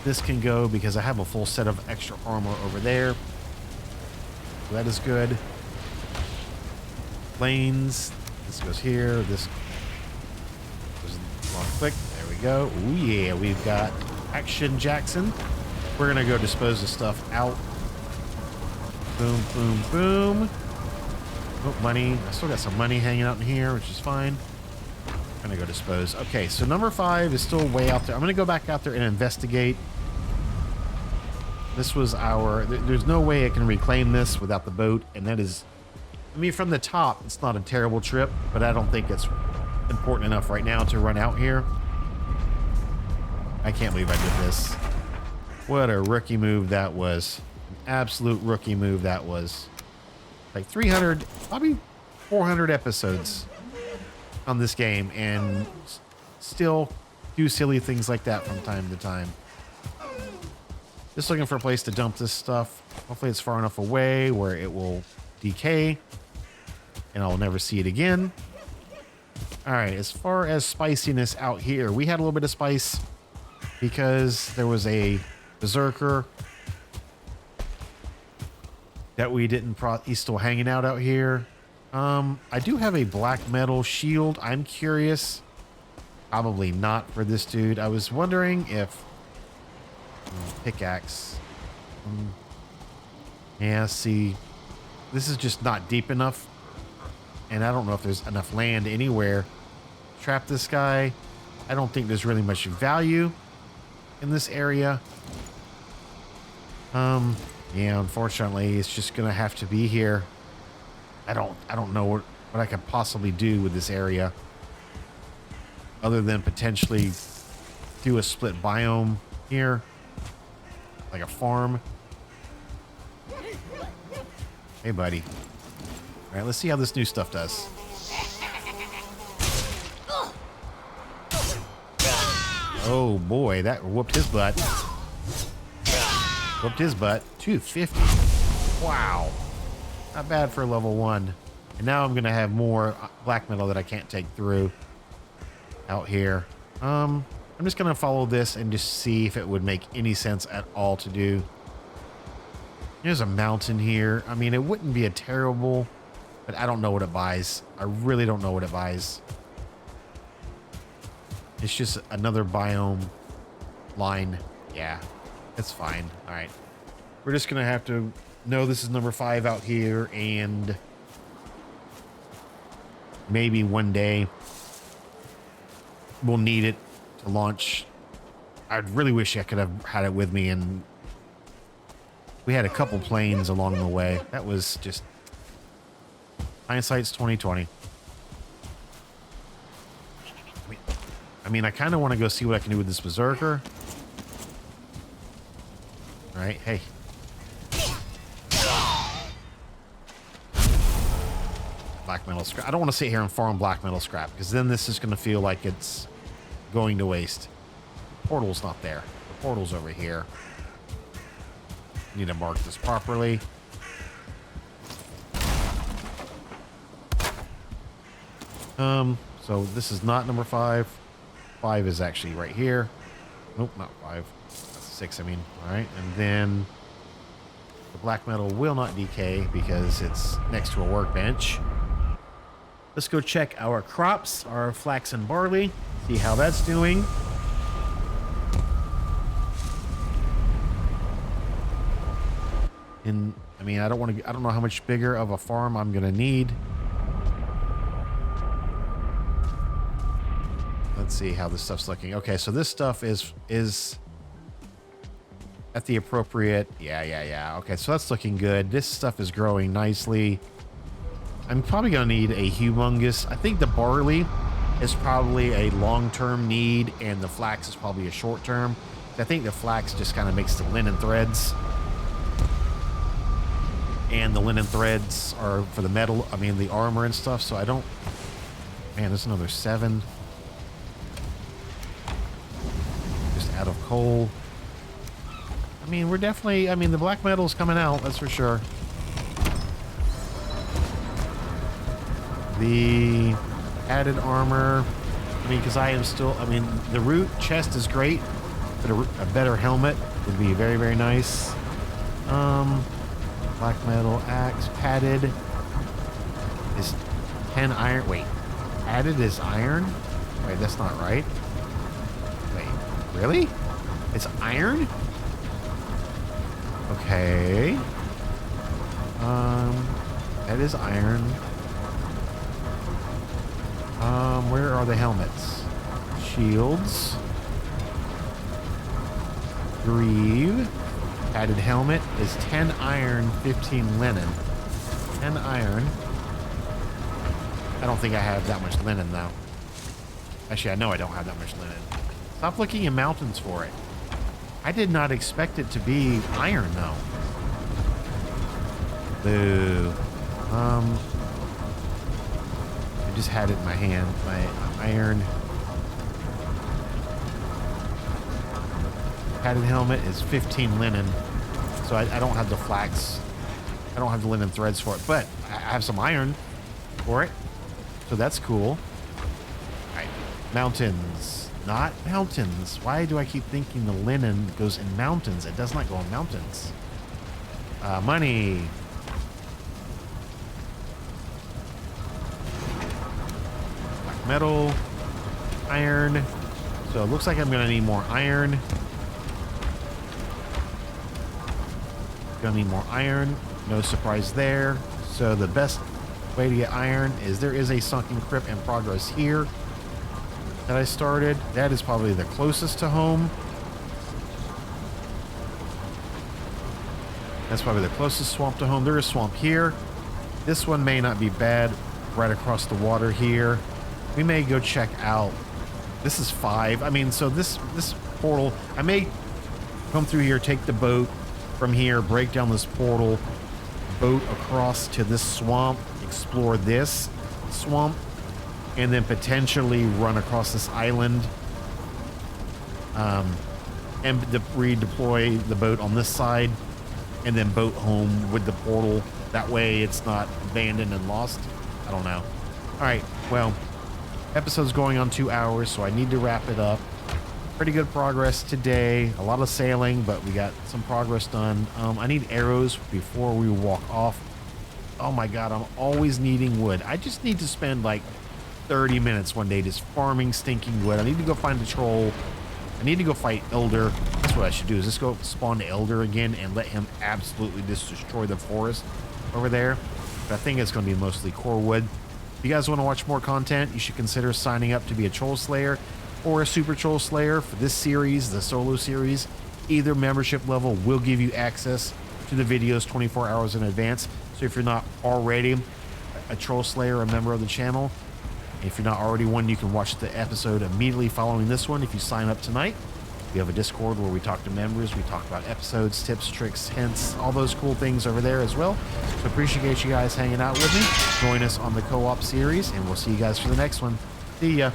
This can go because I have a full set of extra armor over there. So that is good. Lanes. This goes here. This goes long click. There we go. Oh yeah, we've got Action Jackson. We're going to go dispose of stuff out. Boom, boom, boom. Oh, money. I still got some money hanging out in here, which is fine. I'm gonna go dispose. Okay, so number 5 is still way out there. I'm gonna go back out there and investigate. This was our... There's no way I can reclaim this without the boat, and that is... I mean, from the top, it's not a terrible trip, but I don't think it's important enough right now to run out here. I can't believe I did this. What a rookie move that was. An absolute rookie move that was. Like 300, probably 400 episodes on this game, and still do silly things like that from time to time. Just looking for a place to dump this stuff. Hopefully it's far enough away where it will decay and I'll never see it again. All right, as far as spiciness out here, we had a little bit of spice because there was a berserker that we didn't he's still hanging out here. I do have a black metal shield. I'm curious. Probably not for this dude. I was wondering if pickaxe. Yeah, see, this is just not deep enough, and I don't know if there's enough land anywhere to trap this guy. I don't think there's really much value in this area. Yeah, unfortunately, it's just gonna have to be here. I don't know what I could possibly do with this area other than potentially do a split biome here, like a farm. Hey, buddy. All right, let's see how this new stuff does. Oh boy, that whooped his butt. Whooped his butt. 250. Wow. Not bad for level 1. And now I'm going to have more black metal that I can't take through out here. I'm just going to follow this and just see if it would make any sense at all to do. There's a mountain here. I mean, it wouldn't be a terrible, but I don't know what it buys. I really don't know what it buys. It's just another biome line. Yeah. It's fine. All right. We're just going to have to know this is number 5 out here, and maybe one day we'll need it to launch. I really wish I could have had it with me, and we had a couple planes along the way. That was just hindsight's 2020. I mean, I kind of want to go see what I can do with this berserker. All right, hey. Black metal scrap. I don't want to sit here and farm black metal scrap because then this is going to feel like it's going to waste. The portal's not there. The portal's over here. Need to mark this properly. So this is not number 5. 5 is actually right here. Nope, not 5. 6, I mean. All right, and then the black metal will not decay because it's next to a workbench. Let's go check our crops, our flax and barley, see how that's doing. And I mean, I don't know how much bigger of a farm I'm gonna need. Let's see how this stuff's looking. Okay, so this stuff is at the appropriate. Yeah. Okay, so that's looking good. This stuff is growing nicely. I'm probably gonna need a humongous. I think the barley is probably a long-term need, and the flax is probably a short-term. I think the flax just kind of makes the linen threads, and the linen threads are for the metal. I mean, the armor and stuff. So I don't. Man, there's another 7. out of coal. I mean, we're definitely, I mean, the black metal's coming out, that's for sure. The added armor, I mean, because I am still, I mean, the root chest is great, but a better helmet would be very, very nice. Black metal axe, padded is 10 iron. Wait, added is iron? Wait, that's not right. Wait, really? It's iron? Okay. That is iron. Where are the helmets? Shields. Greave. Added helmet is 10 iron, 15 linen. 10 iron. I don't think I have that much linen though. Actually, I know I don't have that much linen. Stop looking in mountains for it. I did not expect it to be iron though. Boo. I just had it in my hand. My iron. Padded helmet is 15 linen. So I don't have the flax. I don't have the linen threads for it, but I have some iron for it. So that's cool. All right. Mountains. Not mountains. Why do I keep thinking the linen goes in mountains? It does not go in mountains. Money. Black metal. Iron. So it looks like I'm going to need more iron. Gonna need more iron. No surprise there. So the best way to get iron is there is a sunken crypt in progress here that I started. That is probably the closest to home. That's probably the closest swamp to home. There is swamp here. This one may not be bad. Right across the water here. We may go check out. This is 5. I mean, so this portal, I may come through here, take the boat from here, break down this portal, boat across to this swamp, explore this swamp, and then potentially run across this island and redeploy the boat on this side and then boat home with the portal. That way it's not abandoned and lost. I don't know. All right, well, episode's going on 2 hours, so I need to wrap it up. Pretty good progress today. A lot of sailing, but we got some progress done. I need arrows before we walk off. Oh my god, I'm always needing wood. I just need to spend like 30 minutes one day just farming stinking wood. I need to go find a troll. I need to go fight Elder. That's what I should do, is just go spawn the Elder again and let him absolutely just destroy the forest over there. But I think it's going to be mostly core wood. If you guys want to watch more content, you should consider signing up to be a Troll Slayer or a Super Troll Slayer for this series, the solo series. Either membership level will give you access to the videos 24 hours in advance. So if you're not already a Troll Slayer, a member of the channel, if you're not already one, you can watch the episode immediately following this one if you sign up tonight. We have a Discord where we talk to members. We talk about episodes, tips, tricks, hints, all those cool things over there as well. So appreciate you guys hanging out with me. Join us on the co-op series, and we'll see you guys for the next one. See ya.